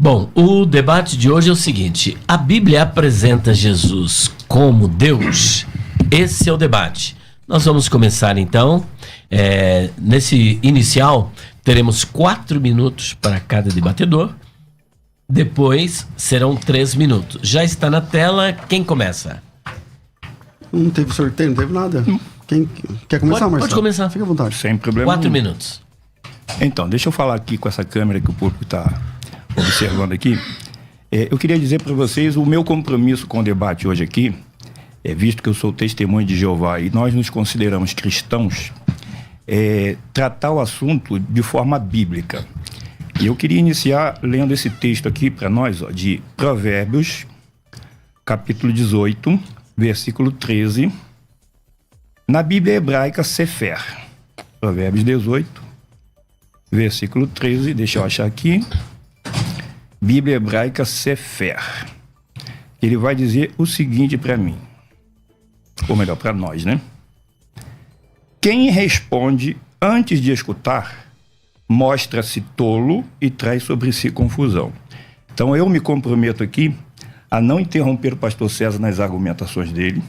Bom, o debate de hoje é o seguinte: a Bíblia apresenta Jesus como Deus? Esse é o debate. Nós vamos começar então. Nesse inicial, teremos 4 minutos para cada debatedor. Depois serão 3 minutos. Já está na tela. Quem começa? Não teve sorteio, não teve nada. Quem quer começar, Marcelo? Pode começar. Fica à vontade. Sem problema 4 nenhum. minutos. Então, deixa eu falar aqui com essa câmera que o público está observando aqui. Eu queria dizer para vocês o meu compromisso com o debate hoje aqui, visto que eu sou testemunho de Jeová e nós nos consideramos cristãos, tratar o assunto de forma bíblica. E eu queria iniciar lendo esse texto aqui para nós, de Provérbios, capítulo 18, versículo 13, na Bíblia hebraica Sefer. Provérbios 18, versículo 13, deixa eu achar aqui. Bíblia hebraica Sefer. Ele vai dizer o seguinte para mim, ou melhor, para nós, né? Quem responde antes de escutar, mostra-se tolo e traz sobre si confusão. Então eu me comprometo aqui a não interromper o pastor César nas argumentações dele,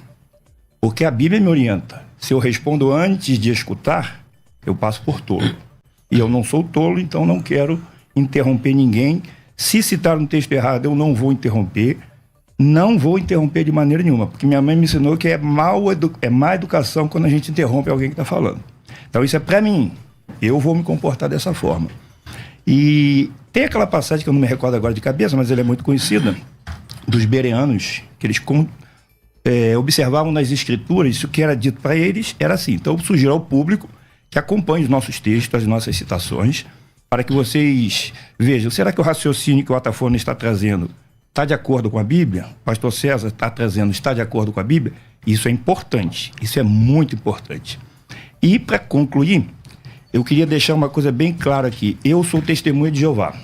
porque a Bíblia me orienta. Se eu respondo antes de escutar, eu passo por tolo. E eu não sou tolo, então não quero interromper ninguém. Se citar um texto errado, eu não vou interromper. Não vou interromper de maneira nenhuma, porque minha mãe me ensinou que é má educação quando a gente interrompe alguém que está falando. Então isso é para mim. Eu vou me comportar dessa forma. E tem aquela passagem que eu não me recordo agora de cabeça, mas ela é muito conhecida, dos bereanos, que eles observavam nas escrituras, isso que era dito para eles era assim. Então eu sugiro ao público que acompanhe os nossos textos, as nossas citações, para que vocês vejam, será que o raciocínio que o Atafone está trazendo está de acordo com a Bíblia? O pastor César está trazendo, está de acordo com a Bíblia? Isso é importante, isso é muito importante. E para concluir, eu queria deixar uma coisa bem clara aqui. Eu sou testemunha de Jeová,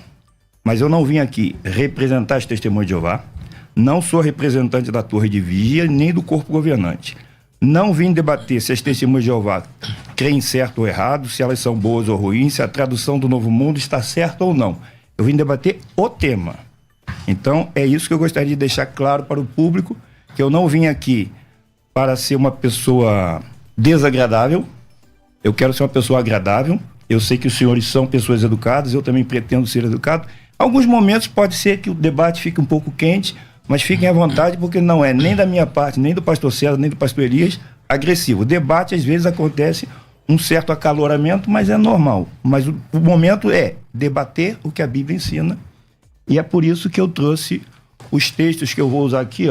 mas eu não vim aqui representar as testemunhas de Jeová, não sou representante da torre de vigia, nem do corpo governante. Não vim debater se as testemunhas de Jeová creem certo ou errado, se elas são boas ou ruins, se a tradução do Novo Mundo está certa ou não. Eu vim debater o tema. Então, é isso que eu gostaria de deixar claro para o público, que eu não vim aqui para ser uma pessoa desagradável, eu quero ser uma pessoa agradável. Eu sei que os senhores são pessoas educadas, eu também pretendo ser educado. Alguns momentos pode ser que o debate fique um pouco quente, mas fiquem à vontade, porque não é nem da minha parte, nem do pastor César, nem do pastor Elias agressivo. O debate, às vezes, acontece um certo acaloramento, mas é normal. Mas o momento é debater o que a Bíblia ensina. E é por isso que eu trouxe os textos que eu vou usar aqui,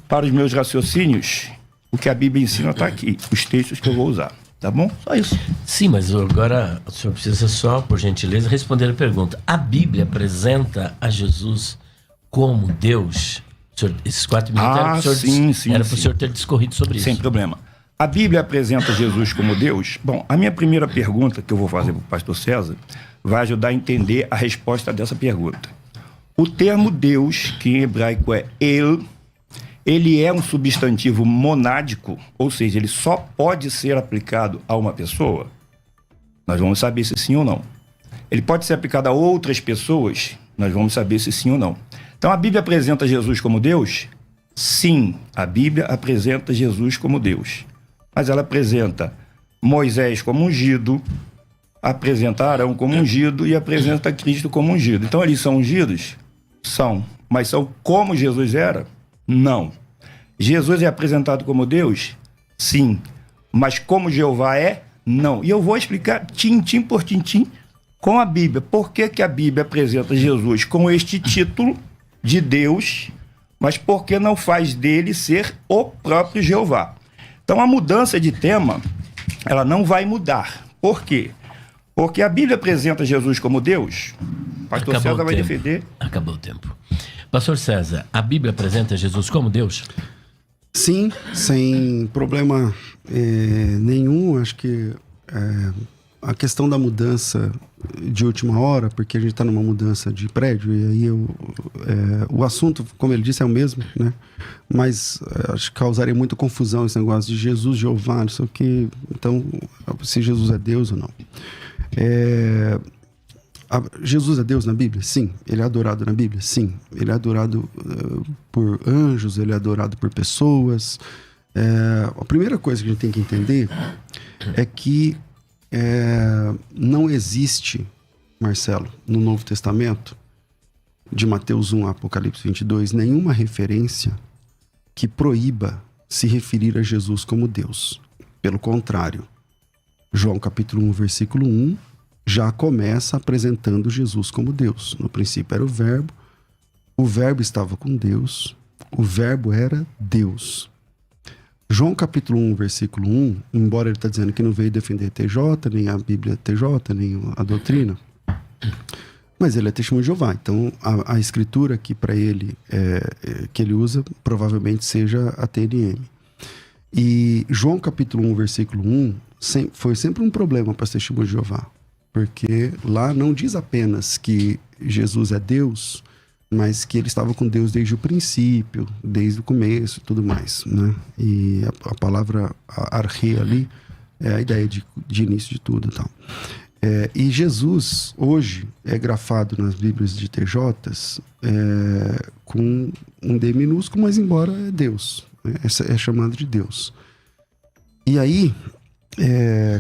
para os meus raciocínios. O que a Bíblia ensina está aqui, os textos que eu vou usar. Tá bom? Só isso. Sim, mas agora o senhor precisa só, por gentileza, responder a pergunta. A Bíblia apresenta a Jesus como Deus? Senhor, esses 4 minutos era para o senhor ter discorrido sobre isso. Sem problema. A Bíblia apresenta Jesus como Deus? Bom, a minha primeira pergunta que eu vou fazer para o pastor César vai ajudar a entender a resposta dessa pergunta. O termo Deus, que em hebraico é ele é um substantivo monádico, ou seja, ele só pode ser aplicado a uma pessoa? Nós vamos saber se sim ou não. Ele pode ser aplicado a outras pessoas? Nós vamos saber se sim ou não. Então, a Bíblia apresenta Jesus como Deus? Sim, a Bíblia apresenta Jesus como Deus. Mas ela apresenta Moisés como ungido, apresenta Arão como ungido e apresenta Cristo como ungido. Então, eles são ungidos? São. Mas são como Jesus era? Não. Jesus é apresentado como Deus? Sim. Mas como Jeová é? Não. E eu vou explicar tintim por tintim com a Bíblia. Por que que a Bíblia apresenta Jesus com este título de Deus, mas por que não faz dele ser o próprio Jeová? Então a mudança de tema, ela não vai mudar. Por quê? Porque a Bíblia apresenta Jesus como Deus. Pastor César vai defender. Acabou o tempo. Pastor César, a Bíblia apresenta Jesus como Deus? Sim, sem problema nenhum. Acho que a questão da mudança de última hora, porque a gente está numa mudança de prédio, e aí o assunto, como ele disse, é o mesmo, né? Mas acho que causaria muita confusão esse negócio de Jesus, Jeová, não sei o quê. Então, se Jesus é Deus ou não. Jesus é Deus na Bíblia? Sim. Ele é adorado na Bíblia? Sim. Ele é adorado por anjos, ele é adorado por pessoas. A primeira coisa que a gente tem que entender é que não existe, Marcelo, no Novo Testamento, de Mateus 1 a Apocalipse 22, nenhuma referência que proíba se referir a Jesus como Deus. Pelo contrário, João capítulo 1, versículo 1, já começa apresentando Jesus como Deus. No princípio era o verbo estava com Deus, o verbo era Deus. João capítulo 1, versículo 1, embora ele está dizendo que não veio defender TJ, nem a Bíblia TJ, nem a doutrina, mas ele é testemunho de Jeová. Então a escritura que para ele, que ele usa, provavelmente seja a TNM. E João capítulo 1, versículo 1, foi sempre um problema para os testemunhos de Jeová. Porque lá não diz apenas que Jesus é Deus, mas que ele estava com Deus desde o princípio, desde o começo e tudo mais, né? E a palavra arche ali é a ideia de início de tudo e tal. E Jesus, hoje, é grafado nas Bíblias de TJs com um D minúsculo, mas embora é Deus. É chamado de Deus. E aí,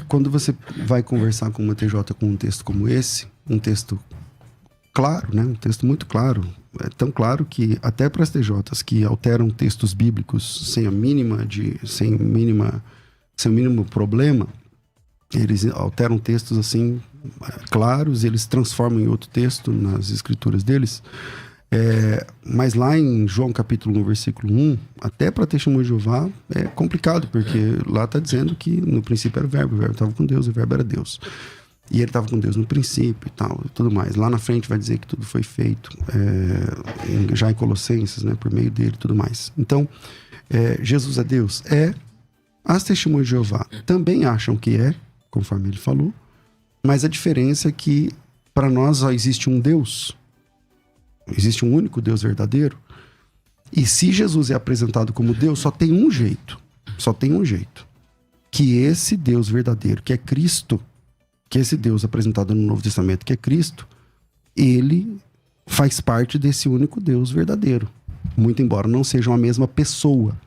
quando você vai conversar com uma TJ com um texto como esse, um texto claro, né? Um texto muito claro, tão claro que até para as TJs que alteram textos bíblicos sem o mínimo problema, eles alteram textos assim claros, eles transformam em outro texto nas escrituras deles. Mas lá em João capítulo 1, versículo 1, até para testemunho de Jeová é complicado, porque lá está dizendo que no princípio era o verbo estava com Deus, o verbo era Deus. E ele estava com Deus no princípio e tal, e tudo mais. Lá na frente vai dizer que tudo foi feito, já em Colossenses, né, por meio dele e tudo mais. Então, Jesus é Deus? As testemunhas de Jeová também acham que conforme ele falou, mas a diferença é que para nós só existe um Deus. Existe um único Deus verdadeiro. E se Jesus é apresentado como Deus, só tem um jeito. Que esse Deus verdadeiro, que é Cristo, que esse Deus apresentado no Novo Testamento, que é Cristo, ele faz parte desse único Deus verdadeiro. Muito embora não sejam a mesma pessoa.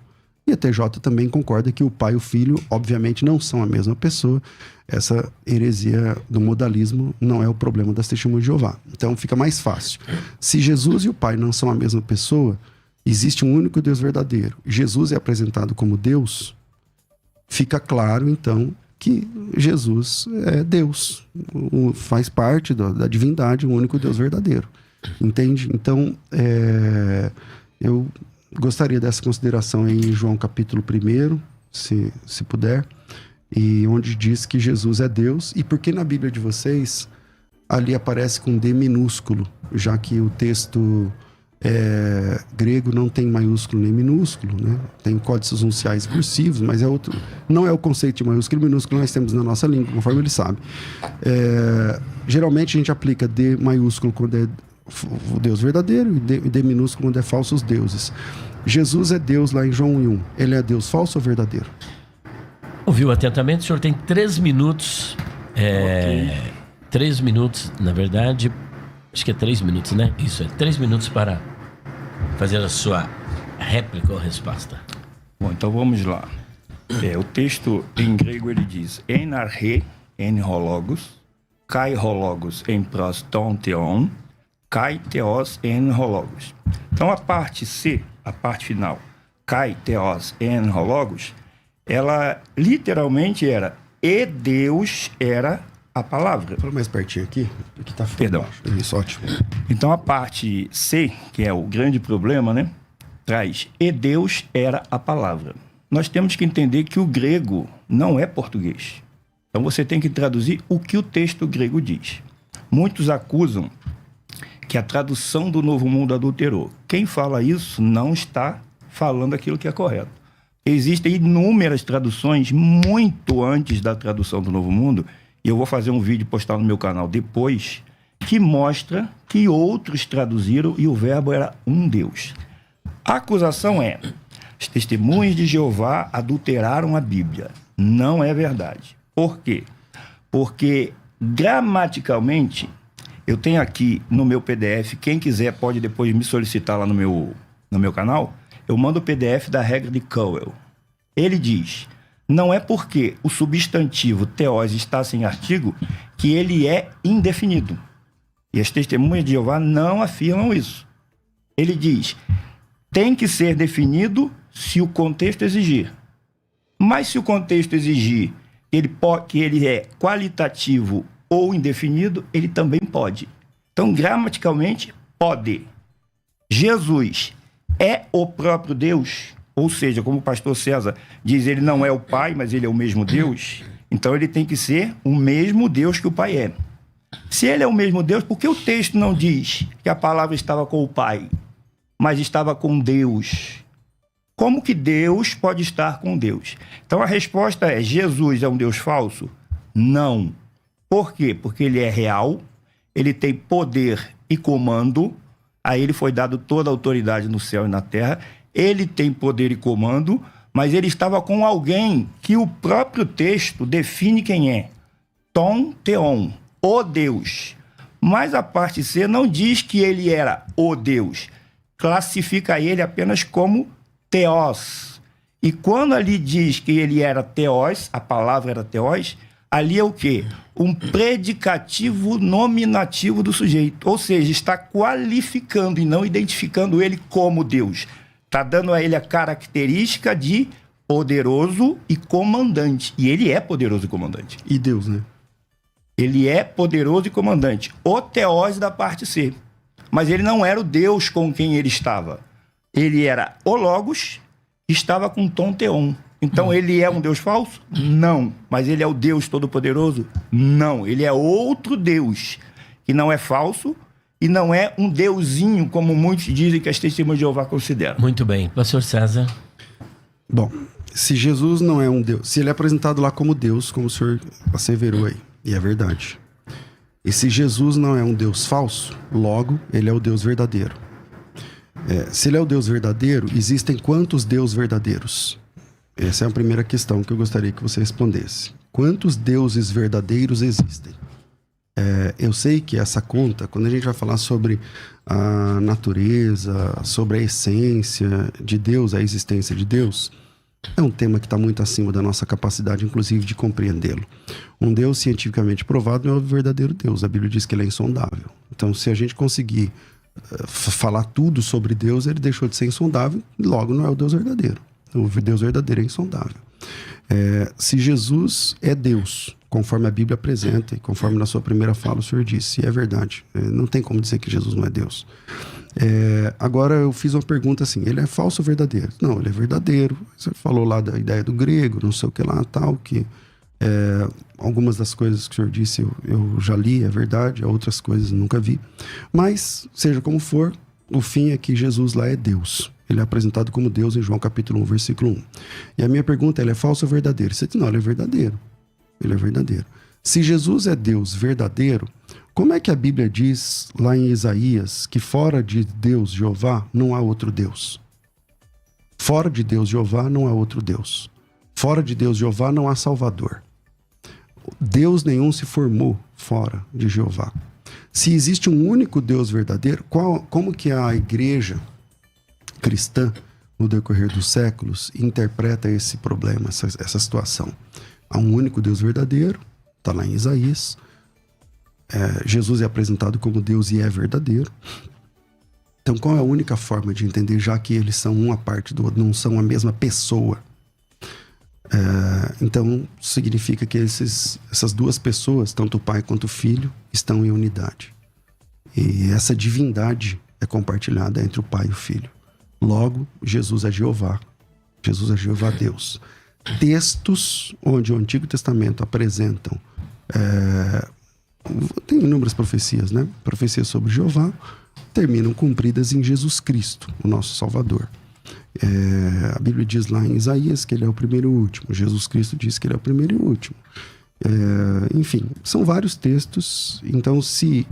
E a TJ também concorda que o Pai e o Filho, obviamente, não são a mesma pessoa. Essa heresia do modalismo não é o problema das testemunhas de Jeová. Então fica mais fácil. Se Jesus e o Pai não são a mesma pessoa, existe um único Deus verdadeiro. Jesus é apresentado como Deus, fica claro, então, que Jesus é Deus. Faz parte da divindade, o único Deus verdadeiro. Entende? Então, eu gostaria dessa consideração em João capítulo 1, se puder, e onde diz que Jesus é Deus. E por que na Bíblia de vocês ali aparece com D minúsculo, já que o texto grego não tem maiúsculo nem minúsculo, né? Tem códices unciais cursivos, mas não é o conceito de maiúsculo e minúsculo que nós temos na nossa língua, conforme ele sabe. Geralmente a gente aplica D maiúsculo quando é o Deus verdadeiro e D minúsculo quando é falsos deuses. Jesus é Deus lá em João 1. Ele é Deus falso ou verdadeiro? Ouviu atentamente? O senhor tem 3 minutos. 3 minutos, na verdade. Acho que é 3 minutos, né? Isso, 3 minutos para fazer a sua réplica ou resposta. Bom, então vamos lá. O texto em grego ele diz: en arche, en hologos, kai hologos en prostonteon, kai theos en hologos. Então a parte C, a parte final, kai theos en hologos, ela literalmente era e Deus era a palavra. Fala mais pertinho aqui, que tá ficando Perdão. baixo. Isso, ótimo. Então a parte C, que é o grande problema, né, traz e Deus era a palavra. Nós temos que entender que o grego não é português. Então você tem que traduzir o que o texto grego diz. Muitos acusam que a tradução do Novo Mundo adulterou. Quem fala isso não está falando aquilo que é correto. Existem inúmeras traduções muito antes da tradução do Novo Mundo, e eu vou fazer um vídeo postar no meu canal depois, que mostra que outros traduziram e o verbo era um Deus. A acusação é: as testemunhas de Jeová adulteraram a Bíblia. Não é verdade. Por quê? Porque gramaticalmente Eu tenho aqui no meu PDF, quem quiser pode depois me solicitar lá no meu canal, eu mando o PDF da regra de Cowell. Ele diz, não é porque o substantivo teós está sem artigo que ele é indefinido. E as testemunhas de Jeová não afirmam isso. Ele diz, tem que ser definido se o contexto exigir. Mas se o contexto exigir que ele é qualitativo ou indefinido, ele também pode. Então, gramaticalmente, pode. Jesus é o próprio Deus, ou seja, como o pastor César diz, ele não é o Pai, mas ele é o mesmo Deus. Então, ele tem que ser o mesmo Deus que o Pai é. Se ele é o mesmo Deus, por que o texto não diz que a palavra estava com o Pai, mas estava com Deus? Como que Deus pode estar com Deus? Então, a resposta é, Jesus é um Deus falso? Não. Por quê? Porque ele é real, ele tem poder e comando, a ele foi dado toda a autoridade no céu e na terra, ele tem poder e comando, mas ele estava com alguém que o próprio texto define quem é. Ton Theon, o Deus. Mas a parte C não diz que ele era o Deus, classifica ele apenas como Theos. E quando ali diz que ele era Theos, a palavra era Theos, ali é o quê? Um predicativo nominativo do sujeito. Ou seja, está qualificando e não identificando ele como Deus. Está dando a ele a característica de poderoso e comandante. E ele é poderoso e comandante. E Deus, né? Ele é poderoso e comandante. O Theos da parte C. Mas ele não era o Deus com quem ele estava. Ele era o Logos, estava com Ton Theon. Então, ele é um Deus falso? Não. Mas ele é o Deus Todo-Poderoso? Não. Ele é outro Deus, que não é falso e não é um deusinho, como muitos dizem que as testemunhas de Jeová consideram. Muito bem. Pastor César. Bom, se Jesus não é um Deus, se ele é apresentado lá como Deus, como o senhor asseverou aí, e é verdade. E se Jesus não é um Deus falso, logo, ele é o Deus verdadeiro. Se ele é o Deus verdadeiro, existem quantos deuses verdadeiros? Essa é a primeira questão que eu gostaria que você respondesse. Quantos deuses verdadeiros existem? Eu sei que essa conta, quando a gente vai falar sobre a natureza, sobre a essência de Deus, a existência de Deus, é um tema que está muito acima da nossa capacidade, inclusive, de compreendê-lo. Um Deus cientificamente provado não é o verdadeiro Deus. A Bíblia diz que ele é insondável. Então, se a gente conseguir falar tudo sobre Deus, ele deixou de ser insondável, logo não é o Deus verdadeiro. O Deus verdadeiro é insondável. Se Jesus é Deus, conforme a Bíblia apresenta, e conforme na sua primeira fala o Senhor disse, e é verdade, não tem como dizer que Jesus não é Deus. Agora eu fiz uma pergunta assim, ele é falso ou verdadeiro? Não, ele é verdadeiro. Você falou lá da ideia do grego, não sei o que lá, tal, que algumas das coisas que o Senhor disse eu já li, é verdade, outras coisas eu nunca vi. Mas, seja como for, o fim é que Jesus lá é Deus. Ele é apresentado como Deus em João capítulo 1, versículo 1. E a minha pergunta, ele é falso ou verdadeiro? Você diz, não, ele é verdadeiro. Ele é verdadeiro. Se Jesus é Deus verdadeiro, como é que a Bíblia diz lá em Isaías que fora de Deus, Jeová, não há outro Deus? Fora de Deus, Jeová, não há outro Deus. Fora de Deus, Jeová, não há Salvador. Deus nenhum se formou fora de Jeová. Se existe um único Deus verdadeiro, como que a igreja cristã, no decorrer dos séculos, interpreta esse problema, essa situação? Há um único Deus verdadeiro, está lá em Isaías. Jesus é apresentado como Deus e é verdadeiro. Então, qual é a única forma de entender, já que eles são uma parte do outro, não são a mesma pessoa? Então, significa que essas duas pessoas, tanto o Pai quanto o Filho, estão em unidade. E essa divindade é compartilhada entre o Pai e o Filho. Logo, Jesus é Jeová. Jesus é Jeová Deus. Textos onde o Antigo Testamento apresentam tem inúmeras profecias, né? Profecias sobre Jeová terminam cumpridas em Jesus Cristo, o nosso Salvador. A Bíblia diz lá em Isaías que ele é o primeiro e o último. Jesus Cristo diz que ele é o primeiro e o último. Enfim, são vários textos. Então, se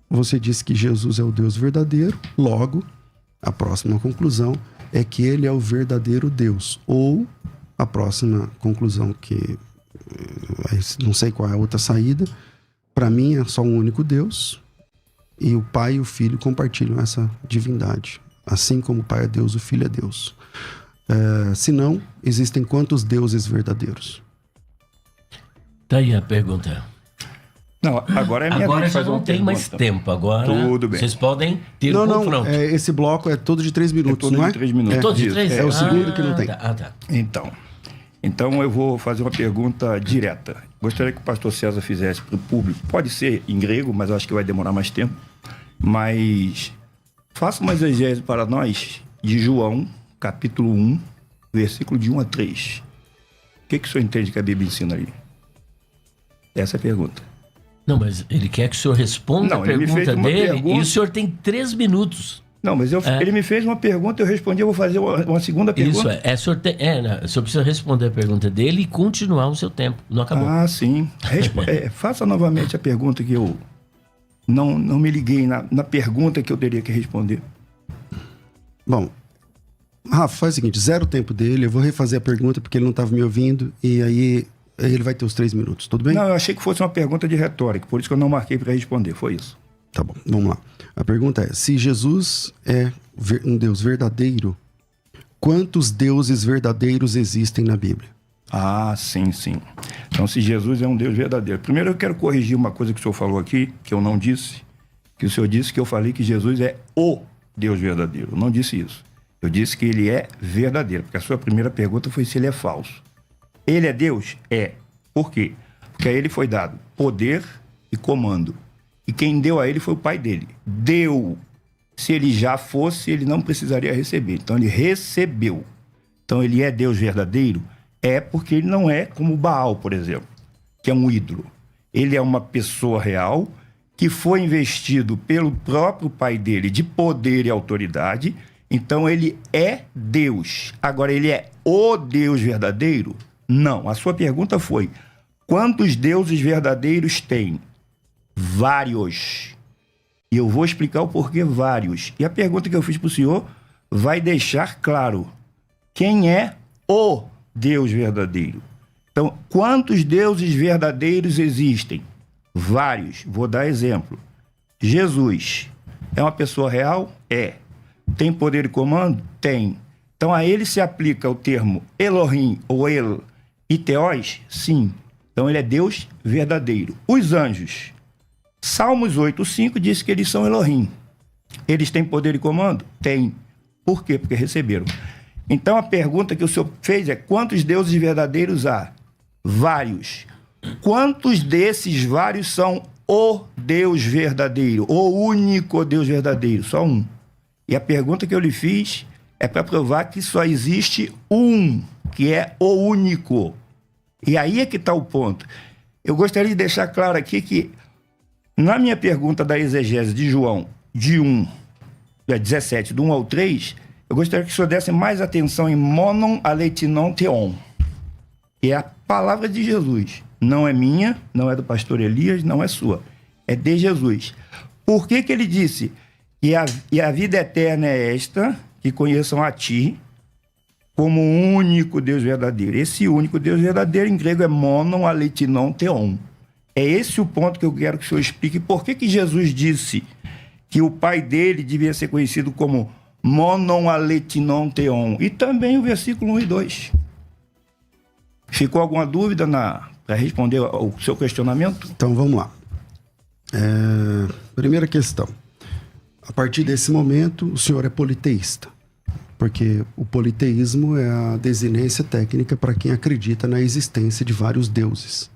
você diz que Jesus é o Deus verdadeiro, logo, a próxima conclusão é que ele é o verdadeiro Deus. Ou a próxima conclusão, que não sei qual é a outra saída, para mim é só um único Deus, e o Pai e o Filho compartilham essa divindade. Assim como o Pai é Deus, o Filho é Deus. Se não, existem quantos deuses verdadeiros? Tá aí a pergunta. Não, agora é minha Agora vez de já fazer não uma tem pergunta. mais tempo. Agora Tudo bem. vocês podem ter Não, um não, confronto. esse bloco é todo de 3 minutos, todo não de é? 3 minutos. Todos de Isso. três? É o segundo que não tem. Tá. Então eu vou fazer uma pergunta direta. Gostaria que o pastor César fizesse para o público. Pode ser em grego, mas acho que vai demorar mais tempo. Mas faça uma exegese para nós de João, capítulo 1, versículo de 1 a 3. O que o senhor entende que a Bíblia ensina ali? Essa é a pergunta. Não, mas ele quer que o senhor responda Não, a ele me fez pergunta uma dele pergunta. e o senhor tem 3 minutos. Não, mas ele me fez uma pergunta, eu respondi, eu vou fazer uma segunda pergunta. Isso, o senhor precisa responder a pergunta dele e continuar o seu tempo. Não acabou. Ah, sim. Faça novamente a pergunta que eu não me liguei na pergunta que eu teria que responder. Bom, Rafa, faz o seguinte, 0 o tempo dele, eu vou refazer a pergunta porque ele não estava me ouvindo e aí ele vai ter os 3 minutos, tudo bem? Não, eu achei que fosse uma pergunta de retórica, por isso que eu não marquei para responder, foi isso. Tá bom, vamos lá. A pergunta é, se Jesus é um Deus verdadeiro, quantos deuses verdadeiros existem na Bíblia? Ah, sim. Então, se Jesus é um Deus verdadeiro. Primeiro, eu quero corrigir uma coisa que o senhor falou aqui, que eu não disse. Que o senhor disse que eu falei que Jesus é o Deus verdadeiro. Eu não disse isso. Eu disse que ele é verdadeiro, porque a sua primeira pergunta foi se ele é falso. Ele é Deus? É. Por quê? Porque a ele foi dado poder e comando. E quem deu a ele foi o pai dele. Deu. Se ele já fosse, ele não precisaria receber. Então, ele recebeu. Então, ele é Deus verdadeiro? É porque ele não é como Baal, por exemplo, que é um ídolo. Ele é uma pessoa real que foi investido pelo próprio pai dele de poder e autoridade. Então, ele é Deus. Agora, ele é o Deus verdadeiro? Não. A sua pergunta foi, quantos deuses verdadeiros tem? Vários. E eu vou explicar o porquê vários. E a pergunta que eu fiz para o senhor vai deixar claro quem é o Deus verdadeiro. Então, quantos deuses verdadeiros existem? Vários. Vou dar exemplo. Jesus é uma pessoa real? É. Tem poder e comando? Tem. Então, a ele se aplica o termo Elohim ou El e Theos? Sim. Então, ele é Deus verdadeiro. Os anjos. Salmos 8:5 diz que eles são Elohim. Eles têm poder e comando? Tem. Por quê? Porque receberam. Então, a pergunta que o senhor fez é, quantos deuses verdadeiros há? Vários. Quantos desses vários são o Deus verdadeiro? O único Deus verdadeiro? Só um. E a pergunta que eu lhe fiz é para provar que só existe um, que é o único. E aí é que está o ponto. Eu gostaria de deixar claro aqui que, na minha pergunta da exegese de João, de 17, do 1 ao 3, eu gostaria que o senhor desse mais atenção em monon aleitinon theon, que é a palavra de Jesus. Não é minha, não é do pastor Elias, não é sua. É de Jesus. Por que ele disse que a vida eterna é esta, que conheçam a ti, como o único Deus verdadeiro? Esse único Deus verdadeiro, em grego, é monon aleitinon theon. É esse o ponto que eu quero que o senhor explique. Por que Jesus disse que o pai dele devia ser conhecido como monon aleitinon theon? E também o versículo 1 e 2. Ficou alguma dúvida para responder ao seu questionamento? Então, vamos lá. Primeira questão. A partir desse momento, o senhor é politeísta. Porque o politeísmo é a desinência técnica para quem acredita na existência de vários deuses.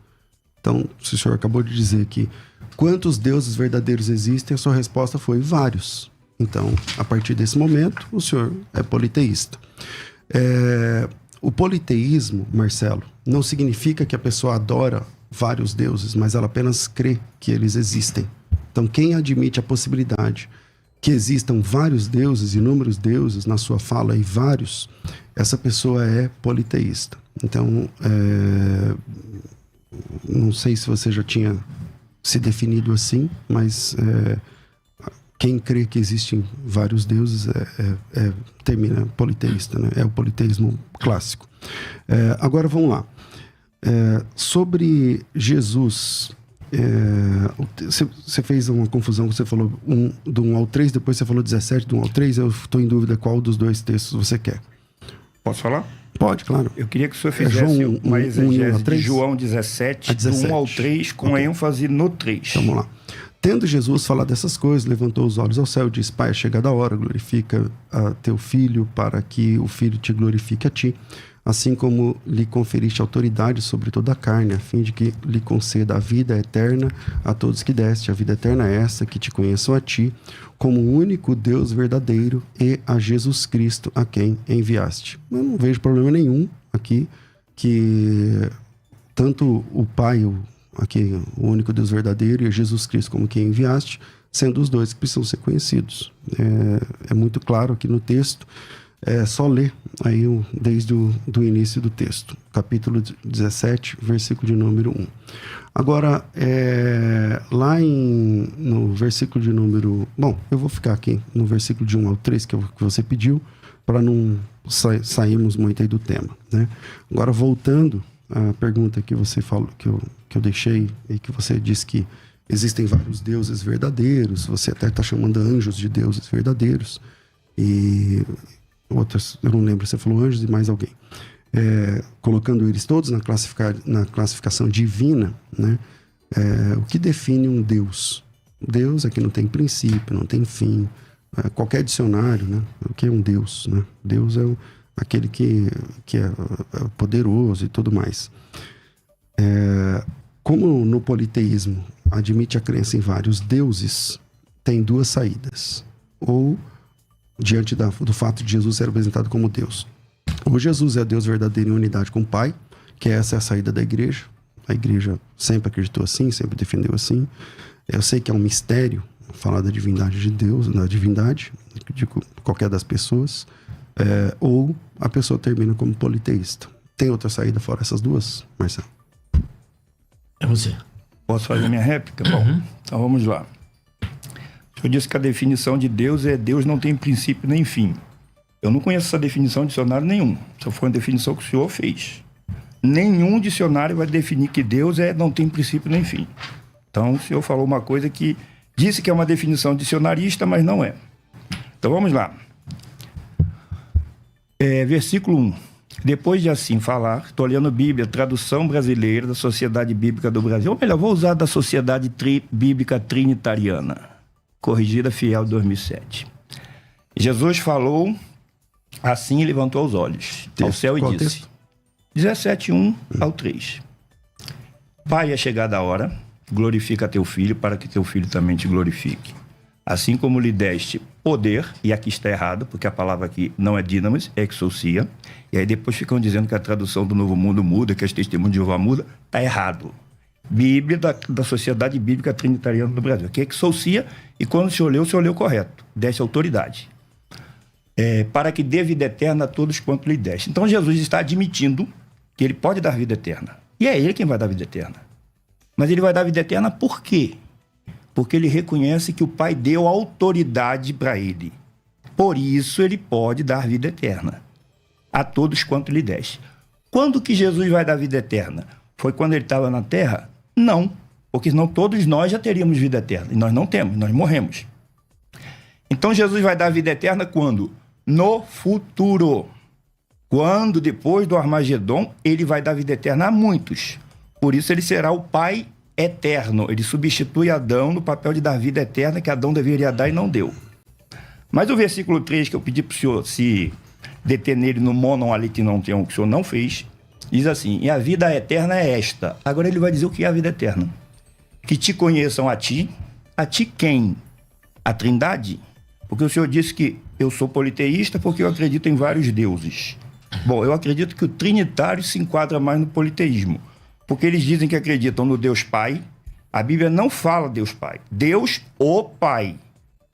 Então, se o senhor acabou de dizer que quantos deuses verdadeiros existem, a sua resposta foi vários. Então, a partir desse momento, o senhor é politeísta. O politeísmo, Marcelo, não significa que a pessoa adora vários deuses, mas ela apenas crê que eles existem. Então, quem admite a possibilidade que existam vários deuses, inúmeros deuses na sua fala e vários, essa pessoa é politeísta. Então, não sei se você já tinha se definido assim, mas quem crê que existem vários deuses termina politeísta, né? É o politeísmo clássico. Agora vamos lá. Sobre Jesus Você fez uma confusão, você falou do 1 ao 3, depois você falou 17, do 1 ao 3. Eu estou em dúvida qual dos dois textos você quer. Posso falar? Pode, claro. Eu queria que o senhor fizesse uma exegese de João 17, do 1 ao 3, com ênfase no 3. Então, vamos lá. Tendo Jesus falado dessas coisas, levantou os olhos ao céu e disse: Pai, é chegada a hora, glorifica a teu filho, para que o filho te glorifique a ti, assim como lhe conferiste autoridade sobre toda a carne, a fim de que lhe conceda a vida eterna a todos que deste. A vida eterna é essa, que te conheçam a ti, como o único Deus verdadeiro, e a Jesus Cristo, a quem enviaste. Eu não vejo problema nenhum aqui, que tanto o Pai, aqui, o único Deus verdadeiro, e Jesus Cristo como quem enviaste, sendo os dois que precisam ser conhecidos. É muito claro aqui no texto. É só ler aí desde o início do texto, capítulo 17, versículo de número 1. Agora, lá no versículo de número... Bom, eu vou ficar aqui no versículo de 1 ao 3, que você pediu, para não sairmos muito aí do tema, né? Agora, voltando à pergunta que você falou, que eu deixei, e que você disse que existem vários deuses verdadeiros, você até está chamando anjos de deuses verdadeiros, e outros, eu não lembro, você falou anjos e mais alguém. Colocando eles todos na classificação divina, né? O que define um Deus? Deus é que não tem princípio, não tem fim. Qualquer dicionário, né? O que é um Deus, né? Deus é aquele que é poderoso e tudo mais. Como no politeísmo admite a crença em vários deuses, tem duas saídas. Ou diante do fato de Jesus ser apresentado como Deus. Ou Jesus é Deus verdadeiro em unidade com o Pai, que essa é a saída da igreja. A igreja sempre acreditou assim, sempre defendeu assim. Eu sei que é um mistério falar da divindade de Deus, da divindade de qualquer das pessoas. Ou a pessoa termina como politeísta. Tem outra saída fora essas duas, Marcelo? É você. Posso fazer minha réplica? Bom, então vamos lá. Eu disse que a definição de Deus é Deus não tem princípio nem fim. Eu não conheço essa definição em dicionário nenhum. Só foi uma definição que o senhor fez. Nenhum dicionário vai definir que Deus não tem princípio nem fim. Então, o senhor falou uma coisa que disse que é uma definição dicionarista, mas não é. Então, vamos lá. Versículo 1. Depois de assim falar, estou lendo Bíblia, tradução brasileira da Sociedade Bíblica do Brasil. Ou melhor, vou usar da Sociedade Bíblica Trinitariana. Corrigida Fiel 2007. Jesus falou assim e levantou os olhos ao céu e disse, 17:1 ao 3. Pai, é chegada a hora, glorifica teu filho para que teu filho também te glorifique. Assim como lhe deste poder, e aqui está errado, porque a palavra aqui não é dinamis, é exousia, e aí depois ficam dizendo que a tradução do Novo Mundo muda, que as testemunhas de Jeová muda, está errado. Bíblia da Sociedade Bíblica Trinitariana do Brasil, que é exousia, e quando o senhor leu correto, deste autoridade. Para que dê vida eterna a todos quanto lhe deste. Então Jesus está admitindo que ele pode dar vida eterna. E é ele quem vai dar vida eterna. Mas ele vai dar vida eterna por quê? Porque ele reconhece que o Pai deu autoridade para ele. Por isso ele pode dar vida eterna a todos quanto lhe deste. Quando que Jesus vai dar vida eterna? Foi quando ele estava na terra? Não, porque senão todos nós já teríamos vida eterna. E nós não temos, nós morremos. Então Jesus vai dar vida eterna quando? No futuro. Quando, depois do Armagedon, ele vai dar vida eterna a muitos. Por isso ele será o Pai eterno. Ele substitui Adão no papel de dar vida eterna que Adão deveria dar e não deu. Mas o versículo 3, que eu pedi para o senhor se deter nele no monon ali que não tem um, que o senhor não fez, diz assim, e a vida eterna é esta. Agora ele vai dizer o que é a vida eterna. Que te conheçam a ti quem? A Trindade? Porque o senhor disse que eu sou politeísta porque eu acredito em vários deuses. Bom, eu acredito que o trinitário se enquadra mais no politeísmo. Porque eles dizem que acreditam no Deus Pai. A Bíblia não fala Deus Pai. Deus, o Pai.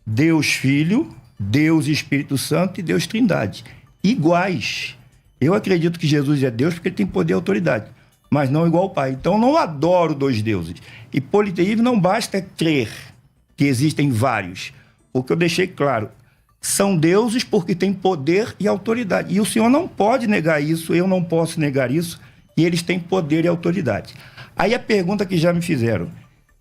Deus Filho, Deus Espírito Santo e Deus Trindade. Iguais. Eu acredito que Jesus é Deus porque ele tem poder e autoridade. Mas não igual ao Pai. Então eu não adoro dois deuses. E politeísmo não basta crer que existem vários. Porque eu deixei claro, são deuses porque têm poder e autoridade. E o senhor não pode negar isso, eu não posso negar isso, e eles têm poder e autoridade. Aí a pergunta que já me fizeram,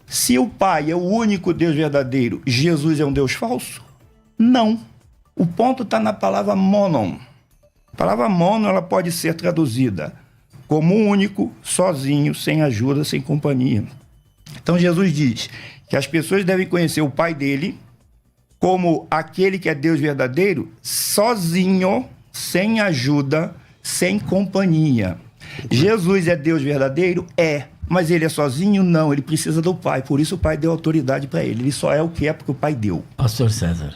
Se o Pai é o único Deus verdadeiro, Jesus é um Deus falso? Não. O ponto está na palavra monon. A palavra mono, ela pode ser traduzida como único, sozinho, sem ajuda, sem companhia. Então Jesus diz que as pessoas devem conhecer o Pai dele como aquele que é Deus verdadeiro, sozinho, sem ajuda, sem companhia. Jesus é Deus verdadeiro? É. Mas ele é sozinho? Não, ele precisa do Pai. Por isso o Pai deu autoridade para ele. Ele só é o que é porque o Pai deu. Pastor César.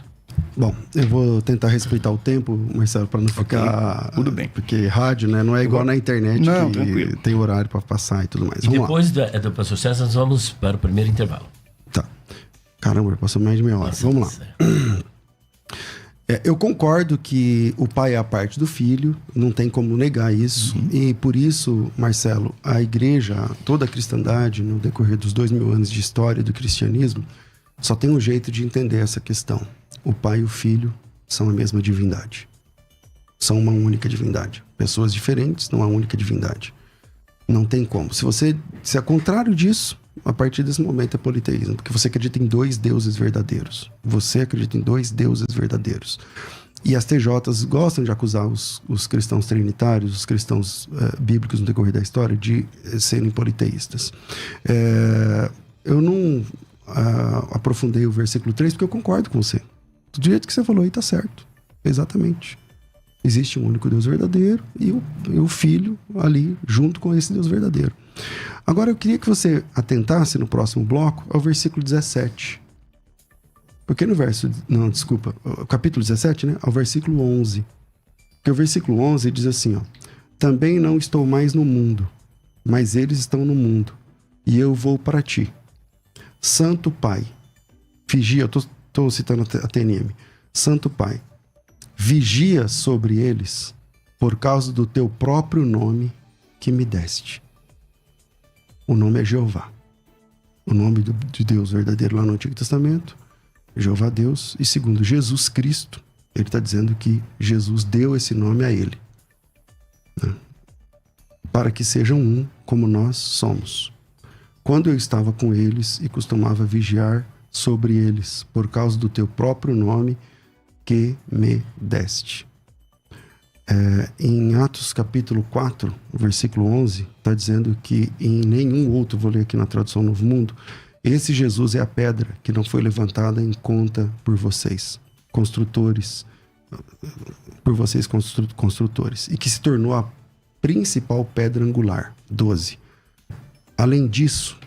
Bom, eu vou tentar respeitar o tempo, Marcelo, para não ficar... Tudo bem. Porque rádio, né, não é igual na internet, não, que tranquilo. tem horário para passar e tudo mais. E depois do pastor César, nós vamos para o primeiro intervalo. Tá. Caramba, passou mais de meia hora. Nossa, vamos lá. Eu concordo que o pai é a parte do filho, não tem como negar isso. E por isso, Marcelo, a igreja, toda a cristandade, no decorrer dos 2000 anos de história do cristianismo, só tem um jeito de entender essa questão. O pai e o filho são a mesma divindade. São uma única divindade. Pessoas diferentes, não há única divindade. Não tem como. Se é contrário disso, a partir desse momento é politeísmo, porque você acredita em dois deuses verdadeiros. Você acredita em dois deuses verdadeiros. E as TJs gostam de acusar os cristãos trinitários, os cristãos bíblicos no decorrer da história, de serem politeístas. Eu não aprofundei o versículo 3 porque eu concordo com você. Do jeito que você falou aí tá certo. Exatamente. Existe um único Deus verdadeiro e o Filho ali junto com esse Deus verdadeiro. Agora eu queria que você atentasse no próximo bloco ao versículo 17. Porque no capítulo 17, né? Ao versículo 11. Porque o versículo 11 diz assim, ó: também não estou mais no mundo, mas eles estão no mundo, e eu vou para ti. Santo Pai, vigia, eu estou citando a TNM. Santo Pai, vigia sobre eles por causa do teu próprio nome que me deste. O nome é Jeová. O nome de Deus verdadeiro lá no Antigo Testamento, Jeová Deus. E segundo Jesus Cristo, ele está dizendo que Jesus deu esse nome a ele, né? Para que sejam um como nós somos. Quando eu estava com eles e costumava vigiar sobre eles por causa do teu próprio nome que me deste. Em Atos capítulo 4, versículo 11, está dizendo que em nenhum outro, vou ler aqui na tradução Novo Mundo, esse Jesus é a pedra que não foi levantada em conta por vocês, construtores, e que se tornou a principal pedra angular. 12. Além disso,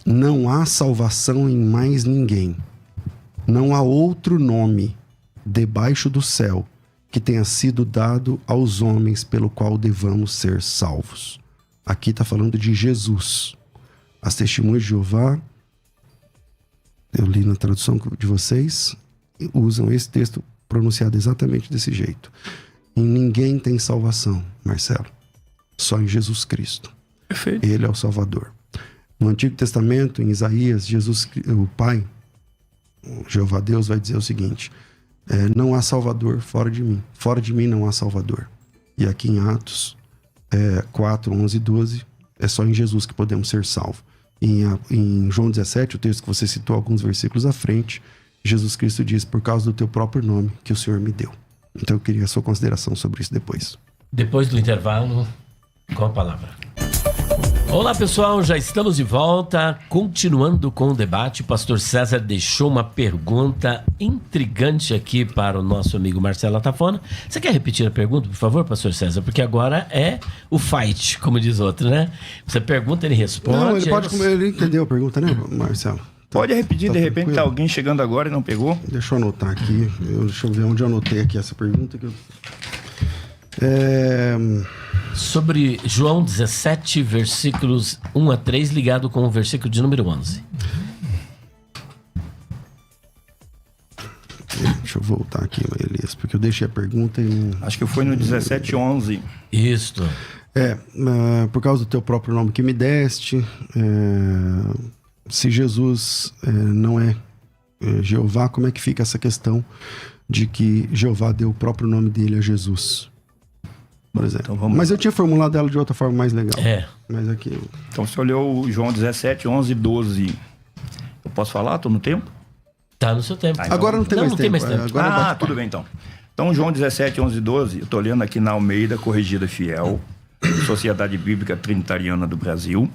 não há salvação em mais ninguém. Não há outro nome debaixo do céu que tenha sido dado aos homens pelo qual devamos ser salvos. Aqui está falando de Jesus. As testemunhas de Jeová, eu li na tradução de vocês, usam esse texto pronunciado exatamente desse jeito. Em ninguém tem salvação, Marcelo. Só em Jesus Cristo. Perfeito. Ele é o Salvador. No Antigo Testamento, em Isaías, o Pai, o Jeová Deus, vai dizer o seguinte: não há Salvador fora de mim. Fora de mim não há Salvador. E aqui em Atos 4, 11 e 12, é só em Jesus que podemos ser salvos. Em João 17, o texto que você citou alguns versículos à frente, Jesus Cristo diz: por causa do teu próprio nome que o Senhor me deu. Então eu queria a sua consideração sobre isso depois. Depois do intervalo, com a palavra. Olá pessoal, já estamos de volta, continuando com o debate. O pastor César deixou uma pergunta intrigante aqui para o nosso amigo Marcelo Atafona. Você quer repetir a pergunta, por favor, pastor César? Porque agora é o fight, como diz outro, né? Você pergunta, ele responde. Não, ele pode comer, ele entendeu a pergunta, né, Marcelo? Pode repetir, de repente tranquilo? tá alguém chegando agora e não pegou? Deixa eu anotar aqui. Deixa eu ver onde eu anotei aqui essa pergunta. Sobre João 17, versículos 1 a 3, ligado com o versículo de número 11. Deixa eu voltar aqui, Elias, porque eu deixei a pergunta e não... Acho que foi no 17:11. Isto. Por causa do teu próprio nome que me deste, se Jesus não é Jeová, como é que fica essa questão de que Jeová deu o próprio nome dele a Jesus? Por exemplo. Então Mas eu tinha formulado ela de outra forma mais legal. É. Mas aqui... Então você olhou o João 17, 11 e 12. Posso falar? Estou no tempo? Tá no seu tempo. Agora não tem mais não tempo. tem mais tempo. Agora bate Tudo bem então. Então, João 17, 11 e 12, eu estou lendo aqui na Almeida Corrigida Fiel, Sociedade Bíblica Trinitariana do Brasil,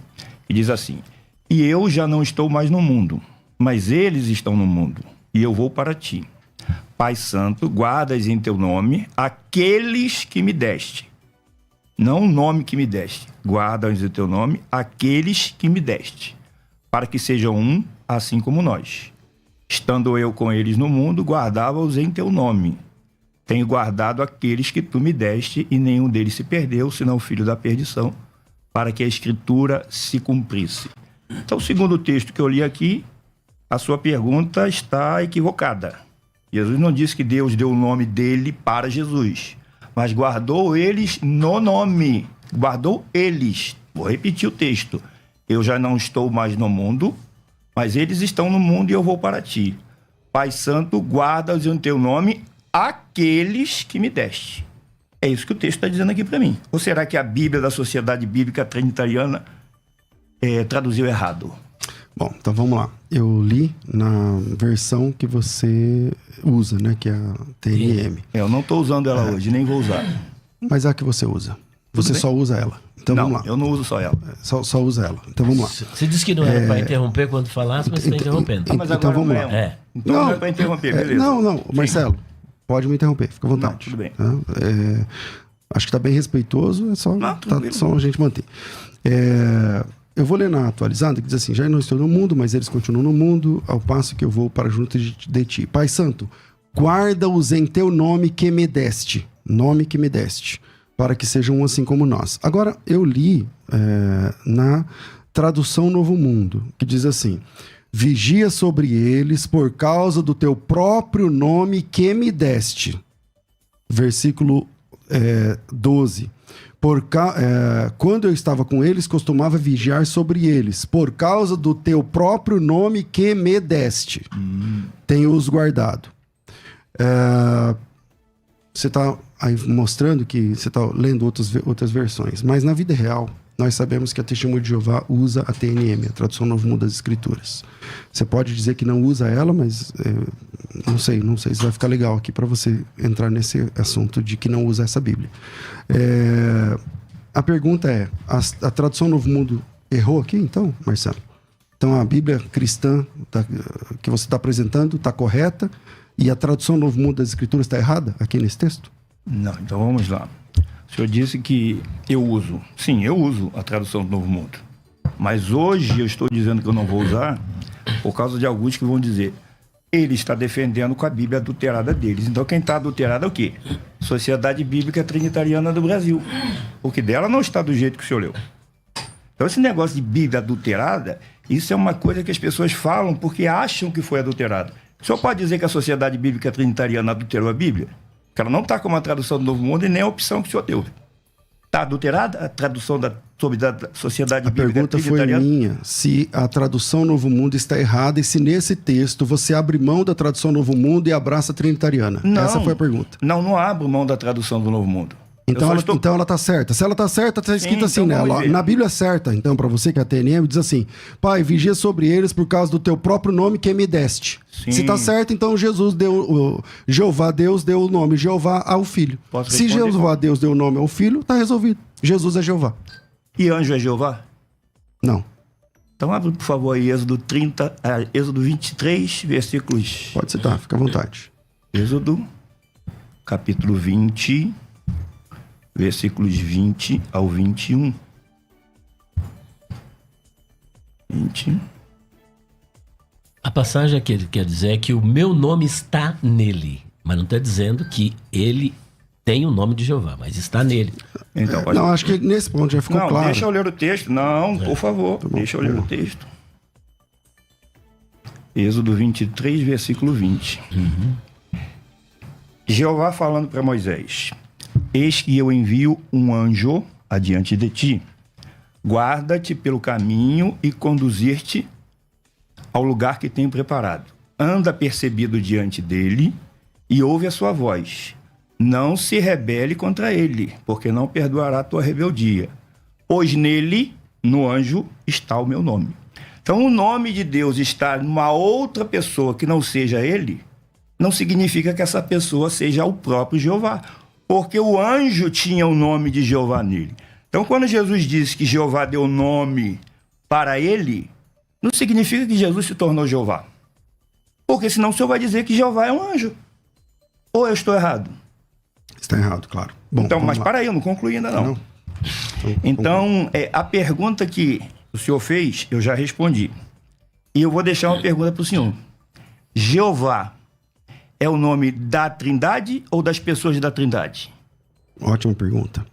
e diz assim: e eu já não estou mais no mundo, mas eles estão no mundo, e eu vou para ti. Pai Santo, guardas em teu nome aqueles que me deste. Não o nome que me deste. Guardas em teu nome aqueles que me deste, para que sejam um, assim como nós. Estando eu com eles no mundo, guardava-os em teu nome. Tenho guardado aqueles que tu me deste, e nenhum deles se perdeu, senão o filho da perdição, para que a Escritura se cumprisse. Então, segundo o texto que eu li aqui, a sua pergunta está equivocada. Jesus não disse que Deus deu o nome dele para Jesus, mas guardou eles no nome. Guardou eles. Vou repetir o texto. Eu já não estou mais no mundo, mas eles estão no mundo e eu vou para ti. Pai Santo, guarda-os em teu nome aqueles que me deste. É isso que o texto está dizendo aqui para mim. Ou será que a Bíblia da Sociedade Bíblica Trinitariana traduziu errado? Bom, então vamos lá. Eu li na versão que você usa, né? Que é a TNM. Eu não estou usando ela hoje, nem vou usar. Mas é a que você usa. Você só usa ela. Então não, vamos lá. Eu não uso só ela. Só usa ela. Então vamos lá. Você disse que não era para interromper quando falasse, mas você está interrompendo. Mas então agora vamos não lá. é. Então não é para interromper, beleza. Não, Marcelo, pode me interromper, fica à vontade. Não, tudo bem. Tá? Acho que está bem respeitoso, é só, só a gente manter. Eu vou ler na atualizada, que diz assim: já não estou no mundo, mas eles continuam no mundo, ao passo que eu vou para junto de ti. Pai Santo, guarda-os em teu nome que me deste, para que sejam um assim como nós. Agora, eu li na tradução Novo Mundo, que diz assim: vigia sobre eles por causa do teu próprio nome que me deste. Versículo 12. Quando eu estava com eles, costumava vigiar sobre eles, por causa do teu próprio nome que me deste. Tenho-os guardado. Você está aí mostrando que você está lendo outras versões, mas na vida real, nós sabemos que a Testemunha de Jeová usa a TNM, a Tradução Novo Mundo das Escrituras. Você pode dizer que não usa ela, mas não sei se vai ficar legal aqui para você entrar nesse assunto de que não usa essa Bíblia. A pergunta é: a Tradução Novo Mundo errou aqui, então, Marcelo? Então a Bíblia cristã que você está apresentando está correta e a Tradução Novo Mundo das Escrituras está errada aqui nesse texto? Não, então vamos lá. O senhor disse que eu uso. Sim, eu uso a tradução do Novo Mundo. Mas hoje eu estou dizendo que eu não vou usar por causa de alguns que vão dizer: ele está defendendo com a Bíblia adulterada deles. Então quem está adulterado é o quê? Sociedade Bíblica Trinitariana do Brasil. Porque dela não está do jeito que o senhor leu. Então esse negócio de Bíblia adulterada, isso é uma coisa que as pessoas falam porque acham que foi adulterado. O senhor pode dizer que a Sociedade Bíblica Trinitariana adulterou a Bíblia? Porque ela não está como a tradução do Novo Mundo e nem a opção que o senhor deu. Está adulterada a tradução sobre da Sociedade Bíblica Trinitariana? A pergunta foi minha, se a tradução Novo Mundo está errada e se nesse texto você abre mão da tradução Novo Mundo e abraça a Trinitariana. Não, essa foi a pergunta. Não abro mão da tradução do Novo Mundo. Então ela está certa. Se ela está certa, está escrito assim, então né? Na Bíblia certa, então, para você que é a TNM, diz assim: Pai, vigia sobre eles por causa do teu próprio nome que me deste. Sim. Se está certo, então Jeová Deus deu o nome Jeová ao Filho. Se Jeová Deus deu o nome ao Filho, está resolvido. Jesus é Jeová. E anjo é Jeová? Não. Então abre, por favor, aí Êxodo 23, versículos... Pode citar, fica à vontade. Êxodo, capítulo 20... versículos 20 ao 21. 20. A passagem que ele quer dizer é que o meu nome está nele. Mas não está dizendo que ele tem o nome de Jeová, mas está nele. Então, não, acho que nesse ponto já ficou claro. Deixa eu ler o texto. Não, por favor, deixa eu ler o texto. Êxodo 23, versículo 20. Jeová falando para Moisés: eis que eu envio um anjo adiante de ti. Guarda-te pelo caminho e conduzir-te ao lugar que tenho preparado. Anda percebido diante dele e ouve a sua voz. Não se rebele contra ele, porque não perdoará a tua rebeldia. Pois nele, no anjo, está o meu nome. Então, o nome de Deus estar numa outra pessoa que não seja ele, não significa que essa pessoa seja o próprio Jeová. Porque o anjo tinha o nome de Jeová nele. Então, quando Jesus disse que Jeová deu nome para ele, não significa que Jesus se tornou Jeová. Porque senão o senhor vai dizer que Jeová é um anjo. Ou eu estou errado? Está errado, claro. Bom, então, mas para aí, eu não concluí ainda não. Então, a pergunta que o senhor fez, eu já respondi. E eu vou deixar uma pergunta para o senhor. Jeová é o nome da Trindade ou das pessoas da Trindade? Ótima pergunta,